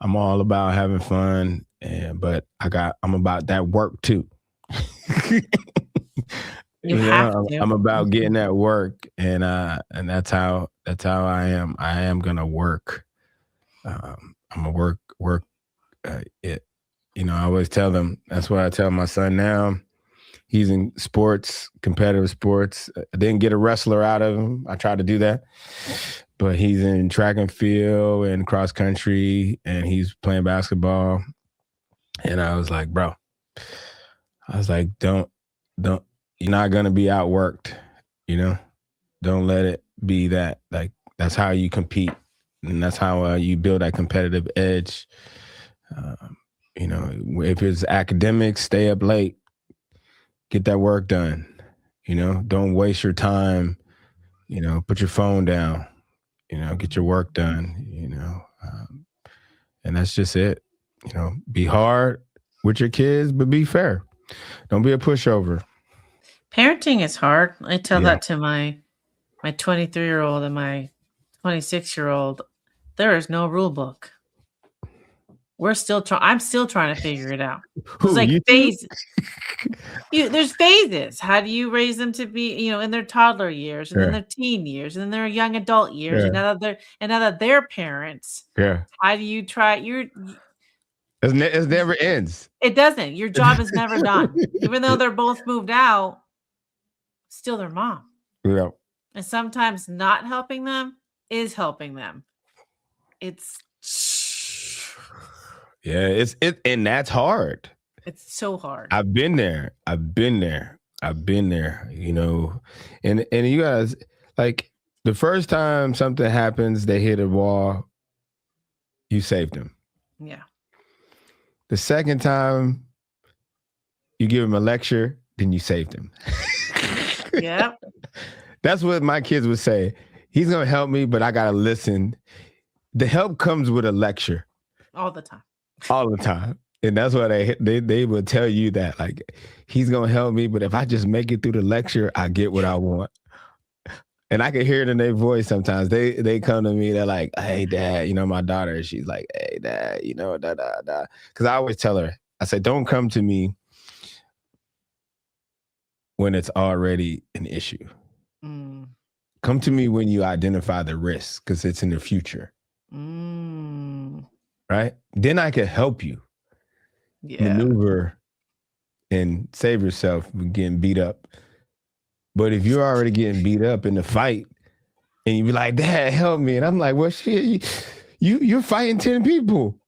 I'm all about having fun, but I'm about that work too. You have to. I'm about getting that work, and that's how I am. I am gonna work. I'm gonna work it. You know, I always tell them. That's what I tell my son now. He's in sports, competitive sports. I didn't get a wrestler out of him. I tried to do that, but he's in track and field and cross country, and he's playing basketball. And I was like, bro, don't. You're not gonna be outworked. You know, don't let it be that. Like, that's how you compete, and that's how you build that competitive edge. You know, if it's academics, stay up late. Get that work done. You know, don't waste your time. You know, put your phone down. You know, get your work done. You know, and that's just it. You know, be hard with your kids, but be fair. Don't be a pushover. Parenting is hard. I tell that to my 23-year-old and my 26-year-old. There is no rule book. I'm still trying to figure it out. It's like phases. There's phases. How do you raise them to be, you know, in their toddler years, and then their teen years, and then their young adult years, and now that they're parents. Yeah. How do you try? It never ends. It doesn't. Your job is never done. Even though they're both moved out, still their mom. Yeah. And sometimes not helping them is helping them. And that's hard. It's so hard. I've been there. You know, and you guys, like, the first time something happens, they hit a wall, you saved them. Yeah. The second time you give them a lecture, then you saved them. Yep. That's what my kids would say. He's going to help me, but I got to listen. The help comes with a lecture. All the time. And that's why they will tell you that, like, he's going to help me, but if I just make it through the lecture, I get what I want. And I can hear it in their voice sometimes. They come to me, they're like, hey, dad, you know, my daughter, she's like, hey, dad, you know, da. Because I always tell her, I say, don't come to me when it's already an issue. Mm. Come to me when you identify the risk, because it's in the future. Right? Then I can help you maneuver and save yourself from getting beat up. But if you're already getting beat up in the fight and you be like, dad, help me. And I'm like, well, shit, you're fighting 10 people.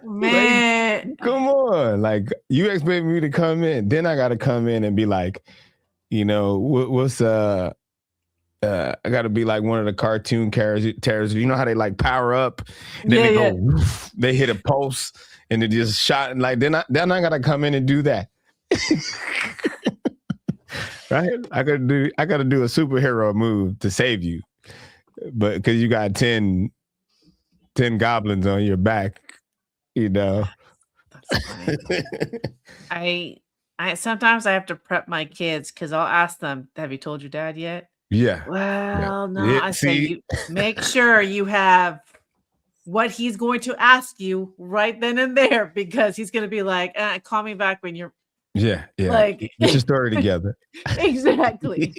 Man. Like, come on. Like, you expect me to come in. Then I got to come in and be like, you know, what's I got to be like one of the cartoon characters. You know how they like power up, and then Yeah, they go, yeah. woof, they hit a pulse, and it just shot. And like then I got to come in and do that, right? I got to do a superhero move to save you, but because you got 10 goblins on your back, you know. That's funny. I sometimes I have to prep my kids because I'll ask them, "Have you told your dad yet?" Yeah, yeah, Well, no. yeah. I say, See, "You make sure you have what he's going to ask you right then and there because he's going to be like, call me back when you're yeah, yeah. like." Get your story together. Exactly.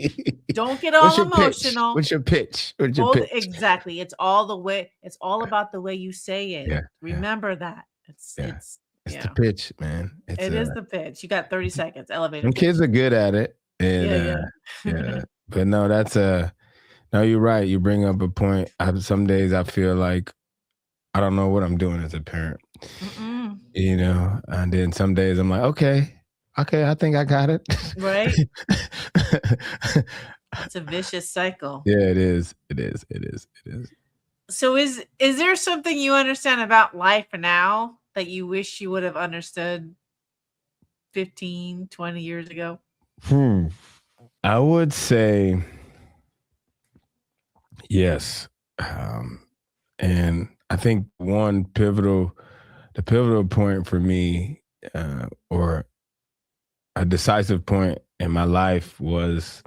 Don't get What's all your pitch? emotional. What's your pitch? What's your Hold pitch? exactly. It's all the way. It's all about the way you say it. Yeah, yeah, Remember that. yeah. It's the Yeah. pitch, man. It's It is the pitch. You got 30 seconds. Elevator them kids pitch. are good at it, and Yeah, yeah. yeah. But no, that's no. You're right. You bring up a point. Some days I feel like I don't know what I'm doing as a parent, Mm-mm. you know. And then some days I'm like, okay, I think I got it. Right? It's a vicious cycle. Yeah, it is. It is. It is. It is. So is there something you understand about life now that you wish you would have understood 15, 20 years ago? I would say yes. And I think the pivotal point for me, or a decisive point in my life was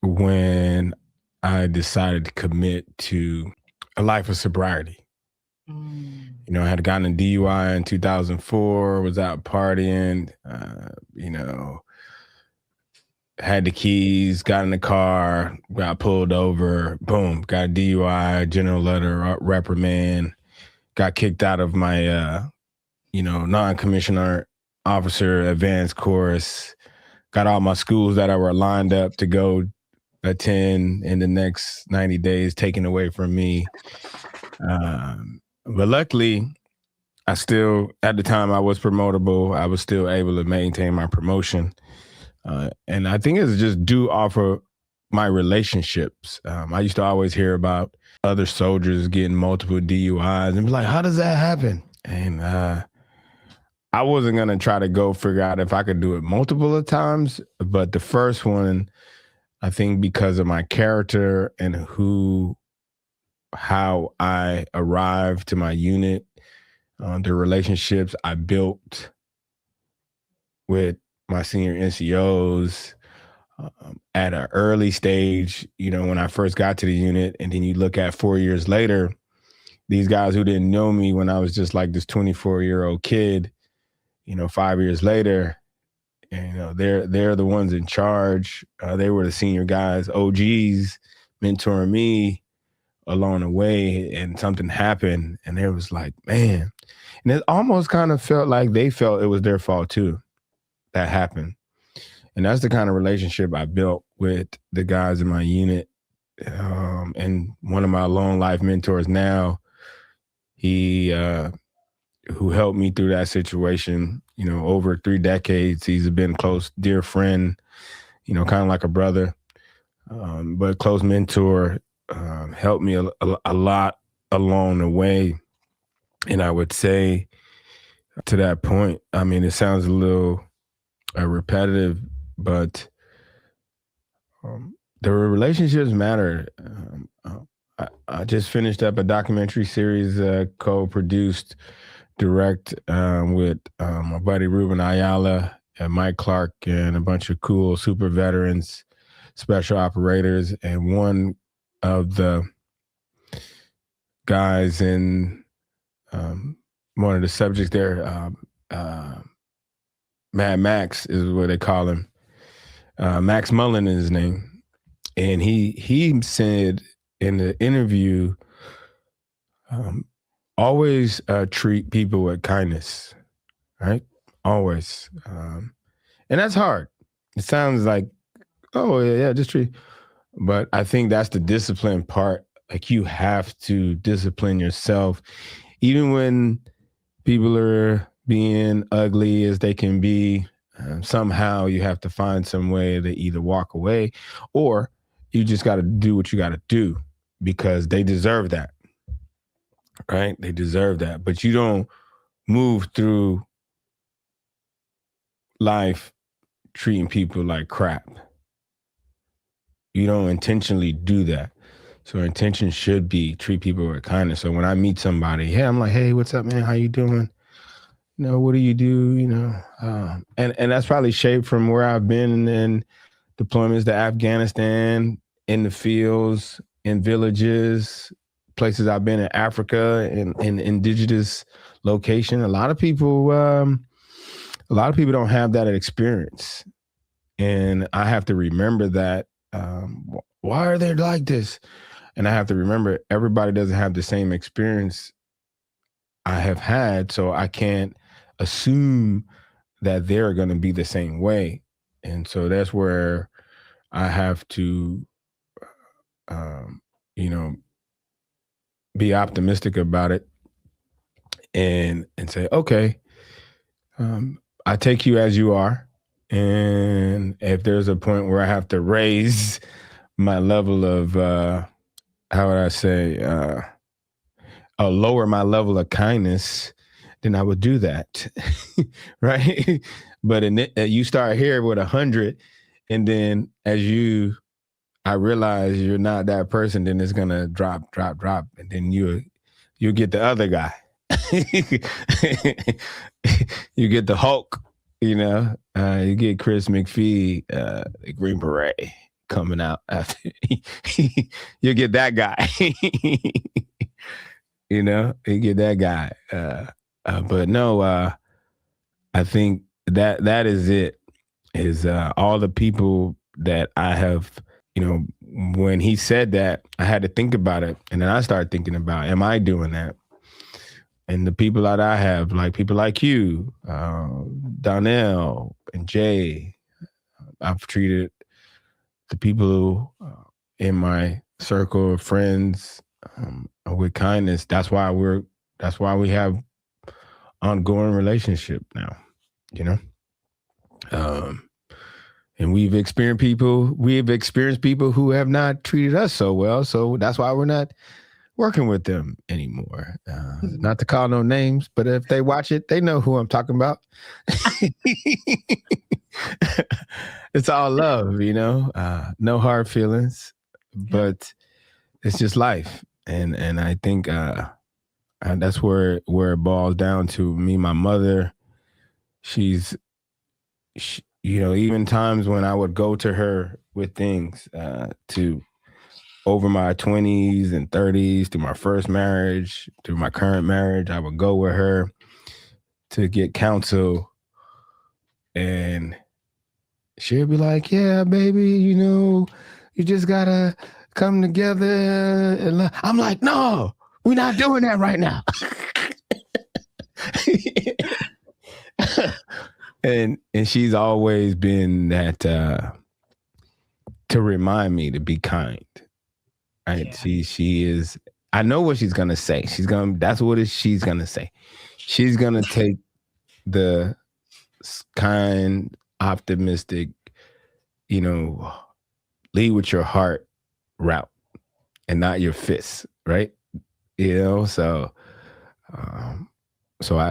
when I decided to commit to a life of sobriety. You know, I had gotten a DUI in 2004, was out partying, you know, had the keys, got in the car, got pulled over, boom, got a DUI, general letter, reprimand, got kicked out of my, you know, non-commissioned officer advanced course, got all my schools that I were lined up to go attend in the next 90 days taken away from me. But luckily, I still, at the time I was promotable, I was still able to maintain my promotion. And I think it's just due off of my relationships. I used to always hear about other soldiers getting multiple DUIs and be like, how does that happen? And I wasn't going to try to go figure out if I could do it multiple of times. But the first one, I think because of my character and how I arrived to my unit, the relationships I built with my senior NCOs at an early stage, you know, when I first got to the unit, and then you look at 4 years later, these guys who didn't know me when I was just like this 24-year-old kid, you know, 5 years later, and, you know, they're the ones in charge. They were the senior guys, OGs, mentoring me along the way, and something happened, and it was like, man. And it almost kind of felt like they felt it was their fault too, that happened. And that's the kind of relationship I built with the guys in my unit. And one of my long life mentors now, he who helped me through that situation, you know, over 3 decades. He's been a close, dear friend, you know, kind of like a brother, but close mentor, helped me a lot along the way. And I would say to that point, I mean, it sounds a little repetitive, but the relationships matter. I just finished up a documentary series, co-produced, direct with my buddy Ruben Ayala and Mike Clark and a bunch of cool super veterans, special operators, and one of the guys in one of the subjects there, Mad Max is what they call him. Max Mullen is his name. And he said in the interview, always treat people with kindness, right? Always. And that's hard. It sounds like, oh, yeah, just treat. But I think that's the discipline part. Like, you have to discipline yourself, even when people are being ugly as they can be. Somehow you have to find some way to either walk away, or you just got to do what you got to do because they deserve that, right? They deserve that. But you don't move through life treating people like crap. You don't intentionally do that. So our intention should be treat people with kindness. So when I meet somebody, yeah, I'm like, hey, what's up, man? How you doing? You know, what do you do? You know, and that's probably shaped from where I've been in deployments to Afghanistan, in the fields, in villages, places I've been in Africa, in indigenous location. A lot of people don't have that experience, and I have to remember that. Why are they like this? And I have to remember everybody doesn't have the same experience I have had, so I can't assume that they're going to be the same way. And so that's where I have to, you know, be optimistic about it and say, okay, I take you as you are. And if there's a point where I have to raise my level of, how would I say, lower my level of kindness, then I would do that, right? But you start here with 100, and then I realize you're not that person, then it's gonna drop, and then you get the other guy. You get the Hulk, you know. You get Chris McPhee, the Green Beret coming out after. You get that guy. You know, you get that guy. But no, I think that is it. Is all the people that I have, you know, when he said that, I had to think about it. And then I started thinking about, am I doing that? And the people that I have, like people like you, Donnell and Jay, I've treated the people in my circle of friends with kindness. That's why we have ongoing relationship now, you know. And we've experienced people who have not treated us so well. So that's why we're not working with them anymore. Not to call no names, but if they watch it, they know who I'm talking about. It's all love, you know, no hard feelings, but it's just life. And I think that's where it boils down to. Me, my mother, she, you know, even times when I would go to her with things to over my 20s and 30s, through my first marriage, through my current marriage, I would go with her to get counsel, and she'd be like, yeah, baby, you know, you just gotta come together. And I'm like, no, we're not doing that right now. And she's always been that to remind me to be kind. Right? Yeah. She is. I know what she's gonna say. She's gonna say. She's gonna take the kind, optimistic, you know, lead with your heart route and not your fists, right? You know, so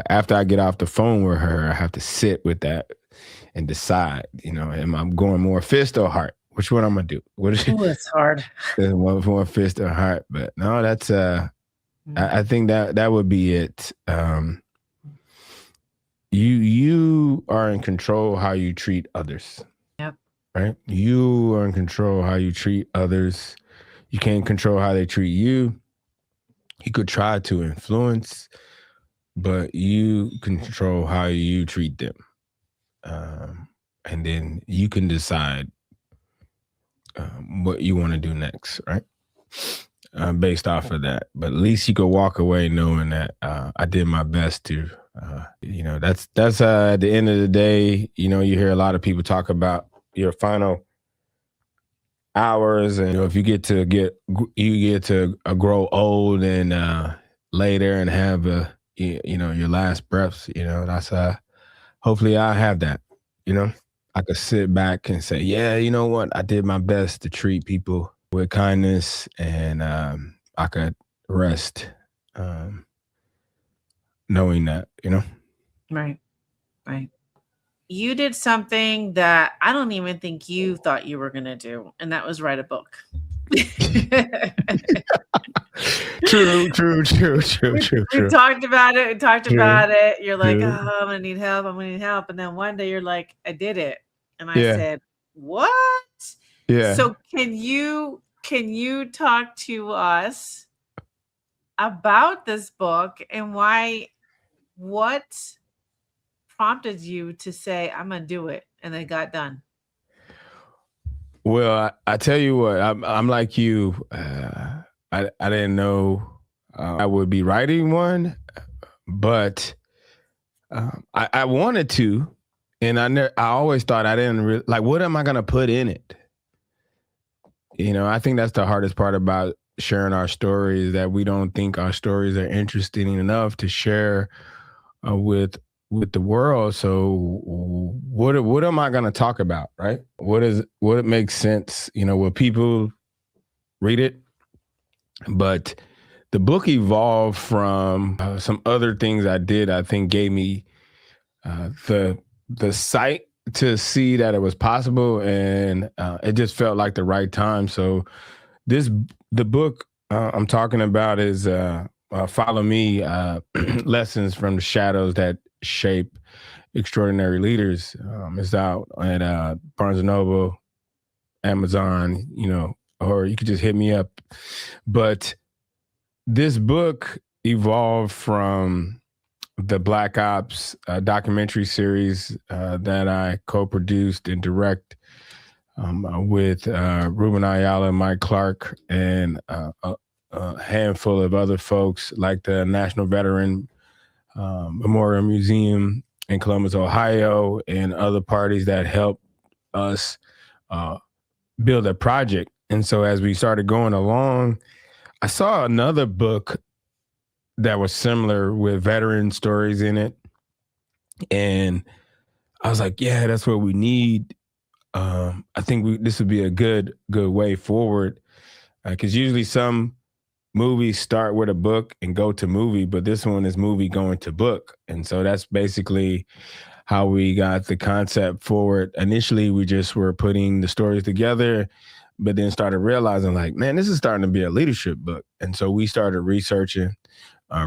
after I get off the phone with her, I have to sit with that and decide, you know, am I going more fist or heart? Which one I'm gonna do? It's hard. More fist or heart? But no, that's I think that would be it. You are in control how you treat others. Yep. Right? You are in control how you treat others. You can't control how they treat you. You could try to influence, but you control how you treat them. And then you can decide what you want to do next, right? Based off of that. But at least you could walk away knowing that I did my best to, you know, that's at the end of the day, you know, you hear a lot of people talk about your final hours, and you know, if you get to grow old and lay there and have you know, your last breaths, you know, that's hopefully I have that, you know. I could sit back and say, yeah, you know what, I did my best to treat people with kindness, and I could rest knowing that, Right. Right. You did something that I don't even think you thought you were going to do, and that was write a book. True. We talked about it. We talked True. about it. You're like, oh, True. I'm going to need help. I'm going to need help. And then one day you're like, I did it. And I Yeah. said, what? Yeah. So can you talk to us about this book and what prompted you to say, I'm going to do it, and then got done? Well, I tell you what, I'm like you. I didn't know I would be writing one, but I wanted to, and I always thought I didn't like. What am I gonna put in it? I think that's the hardest part about sharing our stories, that we don't think our stories are interesting enough to share with the world. So what am I going to talk about, right? What makes sense? Will people read it? But the book evolved from some other things I did. I think gave me the sight to see that it was possible, and it just felt like the right time. So the book I'm talking about is Follow Me, Lessons from the Shadows That Shape Extraordinary Leaders. It's out at Barnes & Noble, Amazon, or you could just hit me up. But this book evolved from the Black Ops documentary series that I co-produced and direct with Ruben Ayala, Mike Clark, and a handful of other folks like the National Veteran Memorial Museum in Columbus, Ohio, and other parties that helped us build a project. And so as we started going along, I saw another book that was similar with veteran stories in it. And I was like, yeah, that's what we need. I think this would be a good way forward, because usually some movies start with a book and go to movie, but this one is movie going to book. And so that's basically how we got the concept forward. Initially, we just were putting the stories together, but then started realizing, like, man, this is starting to be a leadership book. And so we started researching.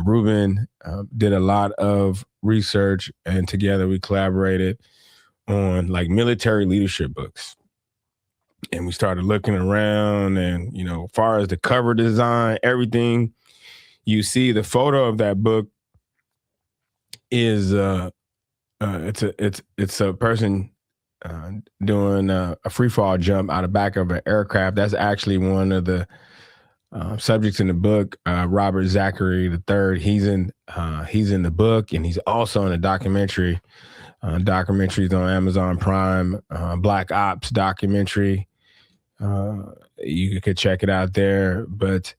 Ruben did a lot of research, and together we collaborated on like military leadership books. And we started looking around, and as far as the cover design, everything, you see the photo of that book is it's a person doing a free fall jump out of back of an aircraft. That's actually one of the subjects in the book. Robert Zachary III. He's in the book, and he's also in a documentary. Documentaries on Amazon Prime, Black Ops documentary. You could check it out there. But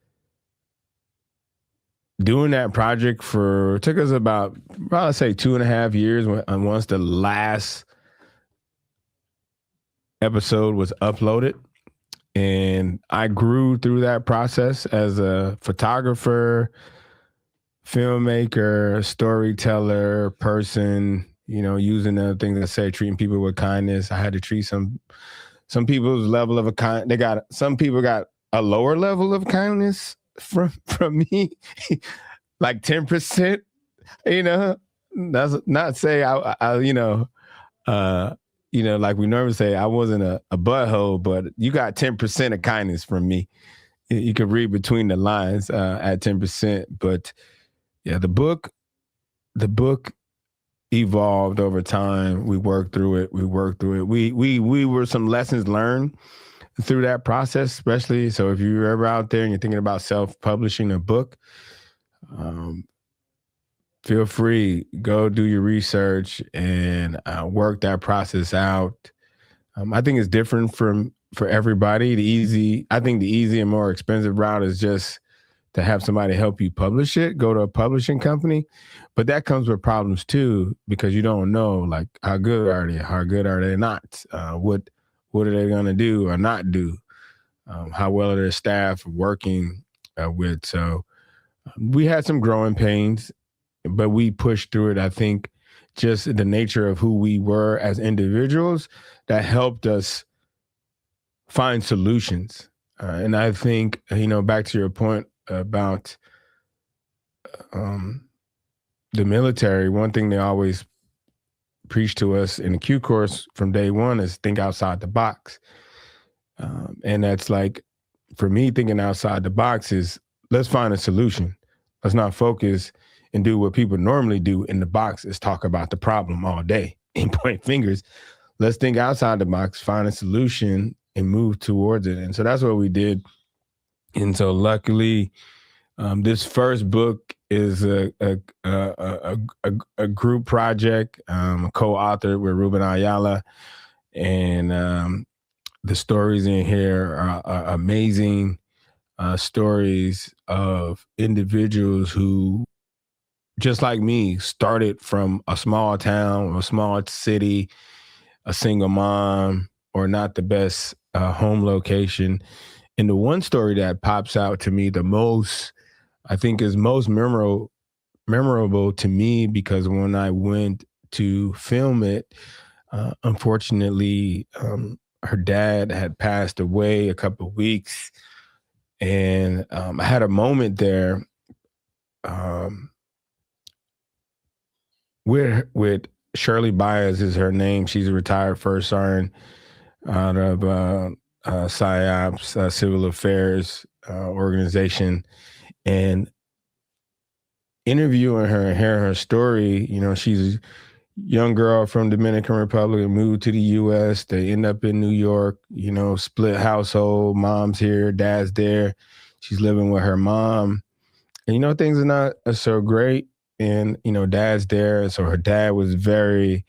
doing that project took us about, probably say 2.5 years. Once the last episode was uploaded, and I grew through that process as a photographer, filmmaker, storyteller, person. Using the things I say, treating people with kindness. I had to treat some people's level of some people got a lower level of kindness from me, like 10%. That's not say I like we normally say, I wasn't a butthole, but you got 10% of kindness from me. You can read between the lines at 10%. But yeah, the book evolved over time. We worked through it. We were some lessons learned through that process, especially. So if you're ever out there and you're thinking about self-publishing a book, feel free, go do your research and work that process out. I think it's different for everybody. I think the easy and more expensive route is just to have somebody help you publish it, go to a publishing company. But that comes with problems too, because you don't know, like, how good are they not? What are they going to do or not do? how well are their staff working with. So we had some growing pains, but we pushed through it. I think just the nature of who we were as individuals that helped us find solutions. And I think, back to your point about the military, one thing they always preach to us in the Q course from day one is think outside the box. And that's like, for me, thinking outside the box is let's find a solution. Let's not focus and do what people normally do in the box is talk about the problem all day and point fingers. Let's think outside the box, find a solution and move towards it. And so that's what we did. And so luckily, this first book is a group project, co-authored with Ruben Ayala. And the stories in here are amazing stories of individuals who, just like me, started from a small town or a small city, a single mom, or not the best home location. And the one story that pops out to me the most, I think is most memorable to me, because when I went to film it, unfortunately, her dad had passed away a couple of weeks. And I had a moment there with Shirley Baez is her name. She's a retired first sergeant out of PSYOPs, Civil Affairs organization. And interviewing her and hearing her story, she's a young girl from Dominican Republic and moved to the U.S. They end up in New York, split household, mom's here, dad's there. She's living with her mom. And, things are not so great. And, dad's there. So her dad was very,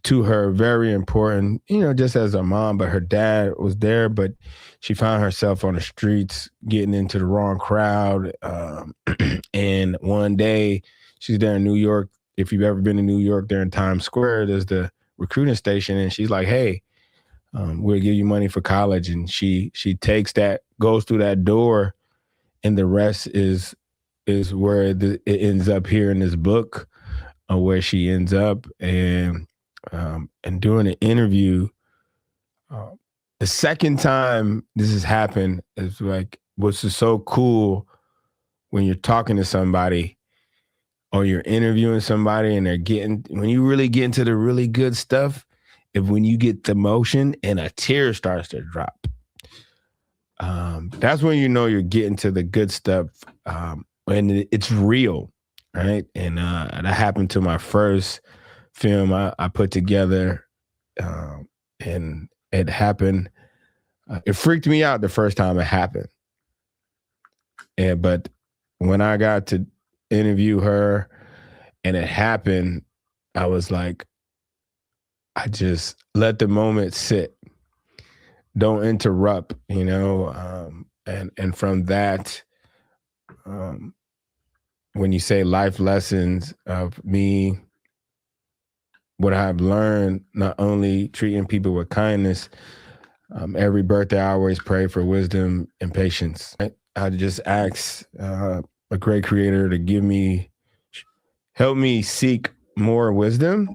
to her, very important, just as a mom. But her dad was there, but she found herself on the streets getting into the wrong crowd. And one day she's there in New York. If you've ever been to New York, there in Times Square, there's the recruiting station. And she's like, hey, we'll give you money for college. And she takes that, goes through that door, and the rest is where it ends up here in this book, where she ends up. And doing an interview, the second time this has happened is like, what's just so cool when you're talking to somebody or you're interviewing somebody and when you really get into the really good stuff, when you get the emotion and a tear starts to drop, that's when you're getting to the good stuff, and it's real, right? And that happened to my first film I put together, and it happened. It freaked me out the first time it happened, but when I got to interview her and it happened, I was like, I just let the moment sit. Don't interrupt, and from that, when you say life lessons of me, what I've learned, not only treating people with kindness, every birthday I always pray for wisdom and patience. I just ask a great creator to help me seek more wisdom,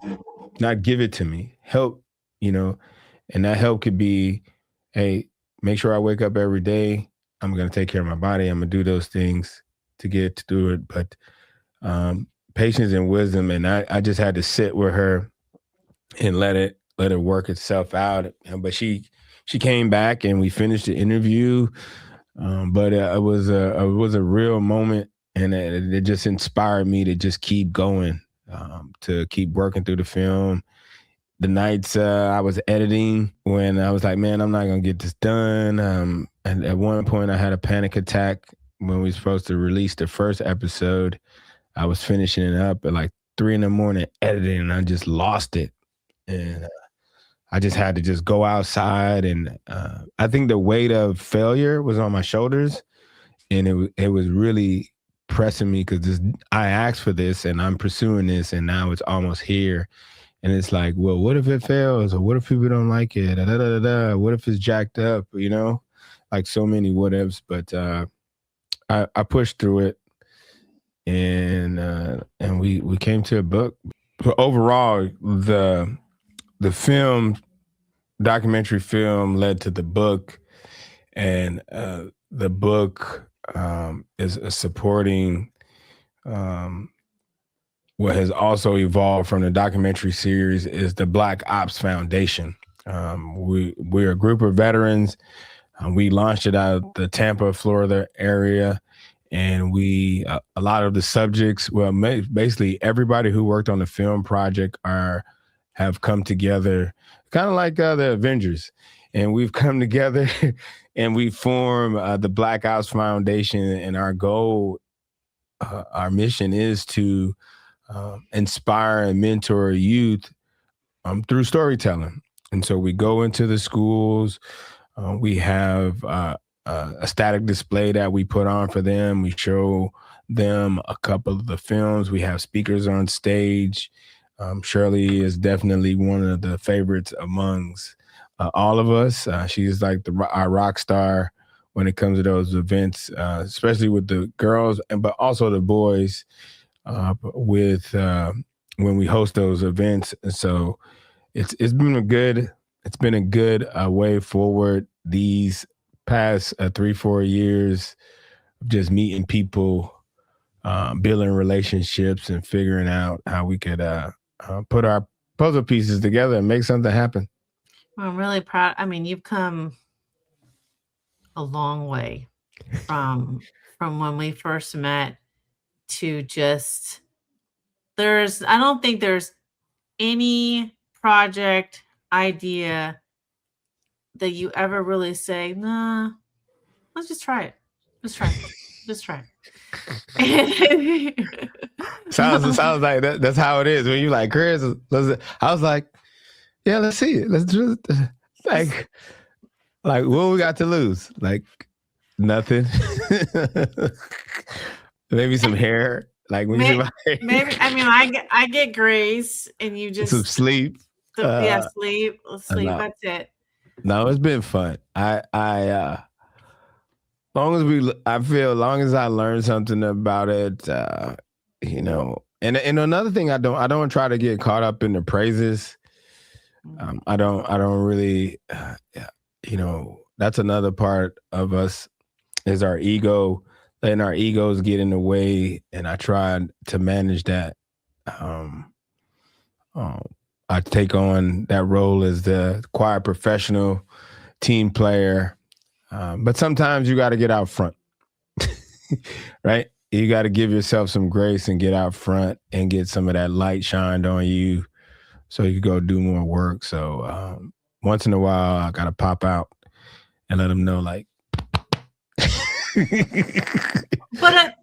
not give it to me. Help, and that help could be, hey, make sure I wake up every day. I'm going to take care of my body. I'm going to do those things to get through it. But patience and wisdom. And I just had to sit with her and let it work itself out. But she came back and we finished the interview. But it was a real moment, and it just inspired me to just keep going, to keep working through the film. The nights I was editing, when I was like, man, I'm not going to get this done. And at one point I had a panic attack when we were supposed to release the first episode. I was finishing it up at like 3 a.m. editing, and I just lost it. And I just had to just go outside. And I think the weight of failure was on my shoulders, and it was really pressing me, because I asked for this and I'm pursuing this, and now it's almost here. And it's like, well, what if it fails? Or what if people don't like it? Da, da, da, da. What if it's jacked up? Like so many what ifs. But I pushed through it, and we came to a book. But overall, the film, documentary film, led to the book, and the book is supporting what has also evolved from the documentary series is the Black Ops Foundation. We're a group of veterans. We launched it out of the Tampa, Florida area, and a lot of the subjects, well, basically everybody who worked on the film project have come together, kind of like the Avengers, and we've come together and we form the Black Ops Foundation, and our goal, our mission is to inspire and mentor youth through storytelling. And so we go into the schools. We have a static display that we put on for them. We show them a couple of the films. We have speakers on stage. Shirley is definitely one of the favorites amongst all of us. She is like our rock star when it comes to those events, especially with the girls, but also the boys. When we host those events, and so it's been a good way forward these past 3-4 years of just meeting people, building relationships, and figuring out how we could put our puzzle pieces together and make something happen. Well, I'm really proud. I mean, you've come a long way from when we first met to just I don't think there's any project idea that you ever really say, nah, let's just try it. Let's try it. Just try it. sounds like that's how it is when you like, Chris, I was like, yeah, let's see it. Let's just like what we got to lose? Like nothing. Maybe some hair. Like when maybe, I mean, I get grace, and you just some sleep. Sleep. That's it. No, it's been fun. I long as I learn something about it, and another thing, I don't try to get caught up in the praises. I don't really, that's another part of us is our ego, letting our egos get in the way, and I try to manage that. I take on that role as the quiet professional, team player, but sometimes you got to get out front, right? You got to give yourself some grace and get out front and get some of that light shined on you, so you go do more work. So once in a while, I got to pop out and let them know, like. But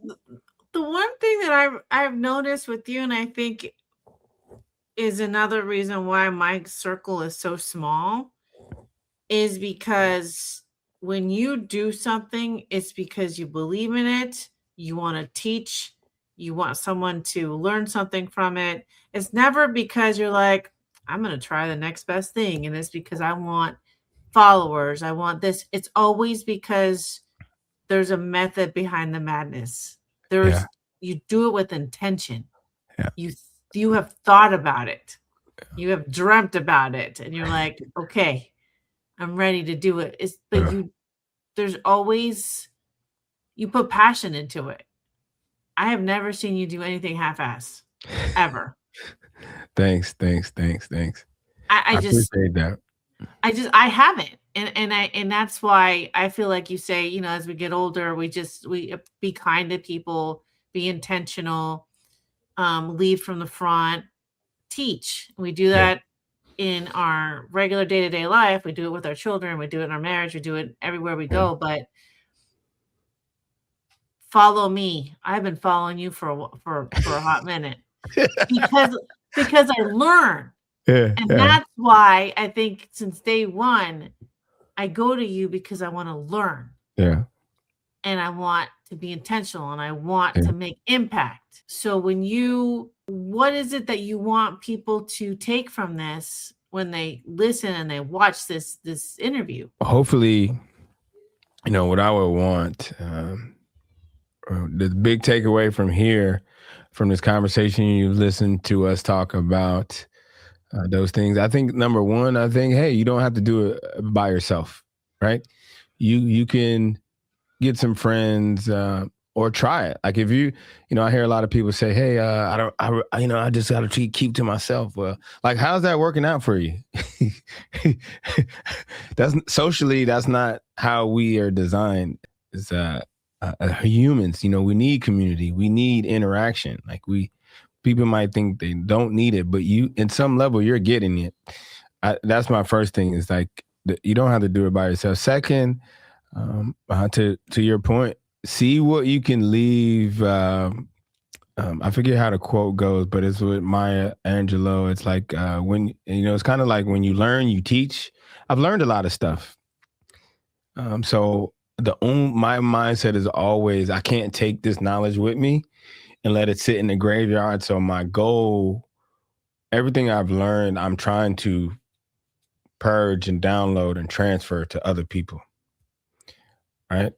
the one thing that I've noticed with you, and I think is another reason why my circle is so small, is because when you do something, it's because you believe in it, you want to teach, you want someone to learn something from it. It's never because you're like, I'm going to try the next best thing, and it's because I want followers, I want this. It's always because there's a method behind the madness. You do it with intention. Yeah. You have thought about it. You have dreamt about it, and you're like, okay, I'm ready to do it. There's always, you put passion into it. I have never seen you do anything half-ass, ever. Thanks. I just appreciate that. I haven't. And that's why I feel like you say, as we get older, we be kind to people, be intentional, lead from the front, teach. We do that in our regular day-to-day life. We do it with our children. We do it in our marriage. We do it everywhere we go. But follow me. I've been following you for a hot minute because I learn. And that's why I think since day one, I go to you because I want to learn. Yeah. And I want to be intentional and I want to make impact. So what is it that you want people to take from this when they listen and they watch this interview? Hopefully, what I would want, the big takeaway from here, from this conversation, you've listened to us talk about those things. I think number one, hey, you don't have to do it by yourself, right? You can get some friends or try it. Like if I hear a lot of people say, hey, I just got to keep to myself. Well, like, how's that working out for you? That's not how we are designed as humans. We need community. We need interaction. Like people might think they don't need it, but in some level, you're getting it. That's my first thing, is like, you don't have to do it by yourself. Second, to your point, see what you can leave. I forget how the quote goes, but it's with Maya Angelou. It's like it's kind of like when you learn, you teach. I've learned a lot of stuff. So my mindset is always, I can't take this knowledge with me and let it sit in the graveyard. So my goal, everything I've learned, I'm trying to purge and download and transfer to other people. Right?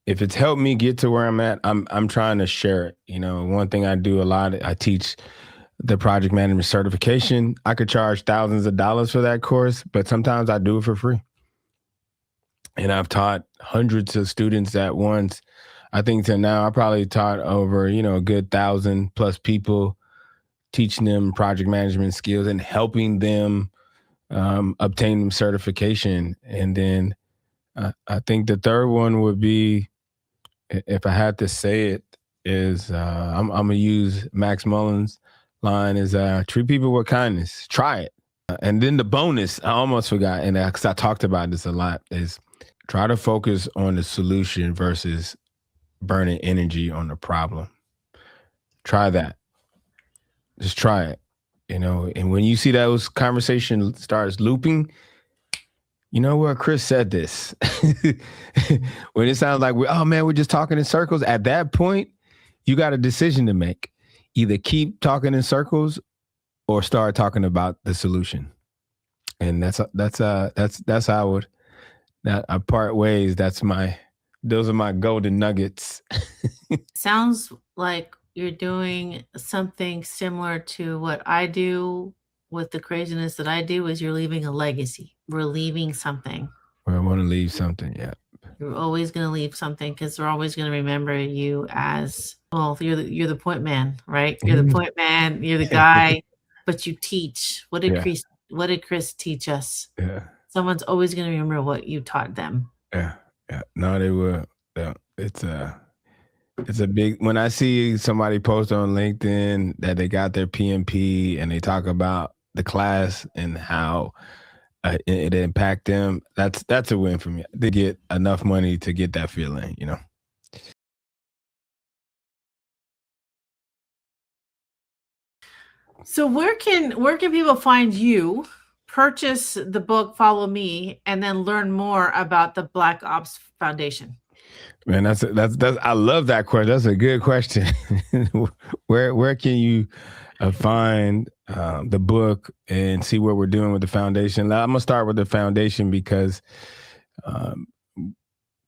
If it's helped me get to where I'm at, I'm trying to share it. One thing I do a lot, I teach the project management certification. I could charge thousands of dollars for that course, but sometimes I do it for free. And I've taught hundreds of students at once. I think to now I probably taught over, a good 1,000+ people, teaching them project management skills and helping them obtain certification. And then I think the third one would be, if I had to say it, is I'm going to use Max Mullen's line, is treat people with kindness. Try it. And then the bonus, I almost forgot, and because I talked about this a lot, is try to focus on the solution versus burning energy on the problem. Try that. Just try it. And when you see those conversations starts looping, you know what? Chris said this. When it sounds like we're just talking in circles. At that point, you got a decision to make. Either keep talking in circles or start talking about the solution. And that's how I part ways. Those are my golden nuggets. Sounds like you're doing something similar to what I do. With the craziness that I do, is you're leaving a legacy. We're leaving something. I want to leave something, yeah. You're always going to leave something, because they're always going to remember you as, well, you're the point man, right? You're the point man, you're the guy, but you teach. What did Chris teach us? Yeah. Someone's always going to remember what you taught them. Yeah. No, they will. Yeah. It's a big, when I see somebody post on LinkedIn that they got their PMP and they talk about the class and how it impact them, that's a win for me. They get enough money to get that feeling, So where can people find you, purchase the book Follow Me, and then learn more about the BLK OPS Foundation? Man, that's I love that question. That's a good question. Where can you find the book and see what we're doing with the foundation? I'm gonna start with the foundation because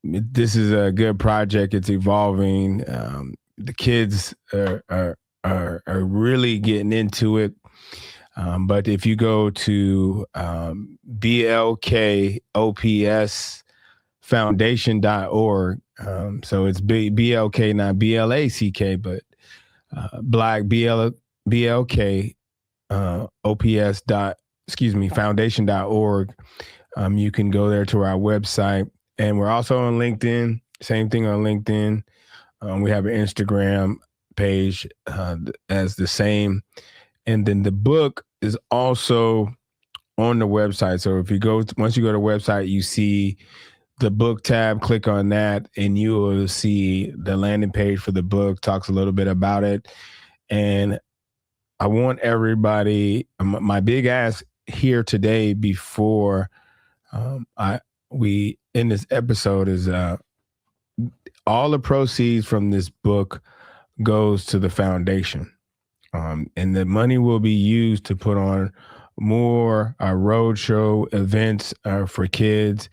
this is a good project. It's evolving. The kids are really getting into it. But if you go to BLK OPS Foundation.org, so it's BLK, not BLACK, but Black BLK OPS Foundation.org. You can go there to our website, and we're also on LinkedIn. Same thing on LinkedIn. We have an Instagram page as the same, and then the book is also on the website. So if you once you go to the website, you see the book tab, click on that, and you will see the landing page for the book, talks a little bit about it. And I want everybody, my big ask here today before we end this episode is all the proceeds from this book goes to the foundation. And the money will be used to put on more roadshow events for kids.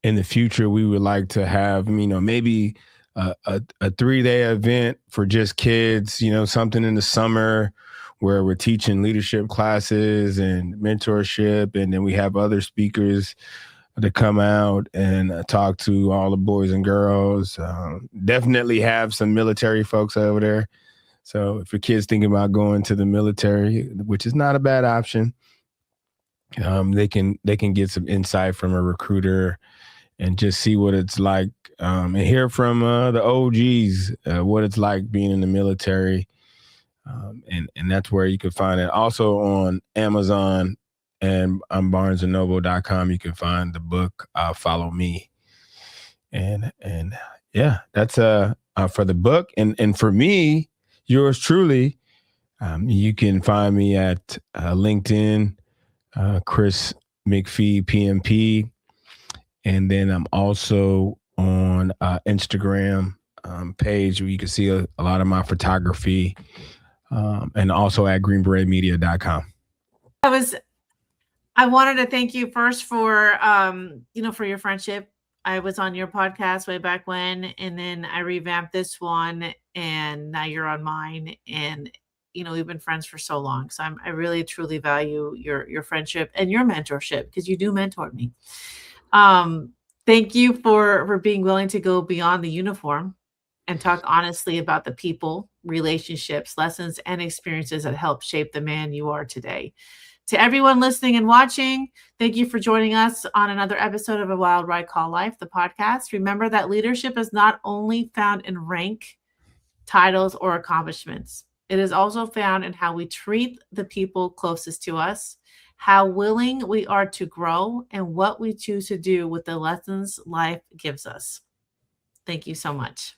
In the future, we would like to have, maybe a 3-day event for just kids, something in the summer where we're teaching leadership classes and mentorship. And then we have other speakers to come out and talk to all the boys and girls. Definitely have some military folks over there. So if your kid's thinking about going to the military, which is not a bad option, they can get some insight from a recruiter and just see what it's like, and hear from the OGs what it's like being in the military. And that's where you can find it. Also on Amazon and on BarnesandNoble.com, you can find the book Follow Me. And yeah, that's for the book. And for me, yours truly, you can find me at LinkedIn, Chris McPhee, PMP. And then I'm also on Instagram page where you can see a lot of my photography, and also at greenberetmedia.com. I wanted to thank you first for, for your friendship. I was on your podcast way back when, and then I revamped this one, and now you're on mine. And, we've been friends for so long. So I really, truly value your friendship and your mentorship, because you do mentor me. Thank you for being willing to go beyond the uniform and talk honestly about the people, relationships, lessons, and experiences that help shape the man you are today. To everyone listening and watching, thank you for joining us on another episode of A Wild Ride Called Life, the podcast. Remember that leadership is not only found in rank, titles, or accomplishments. It is also found in how we treat the people closest to us, how willing we are to grow, and what we choose to do with the lessons life gives us. Thank you so much.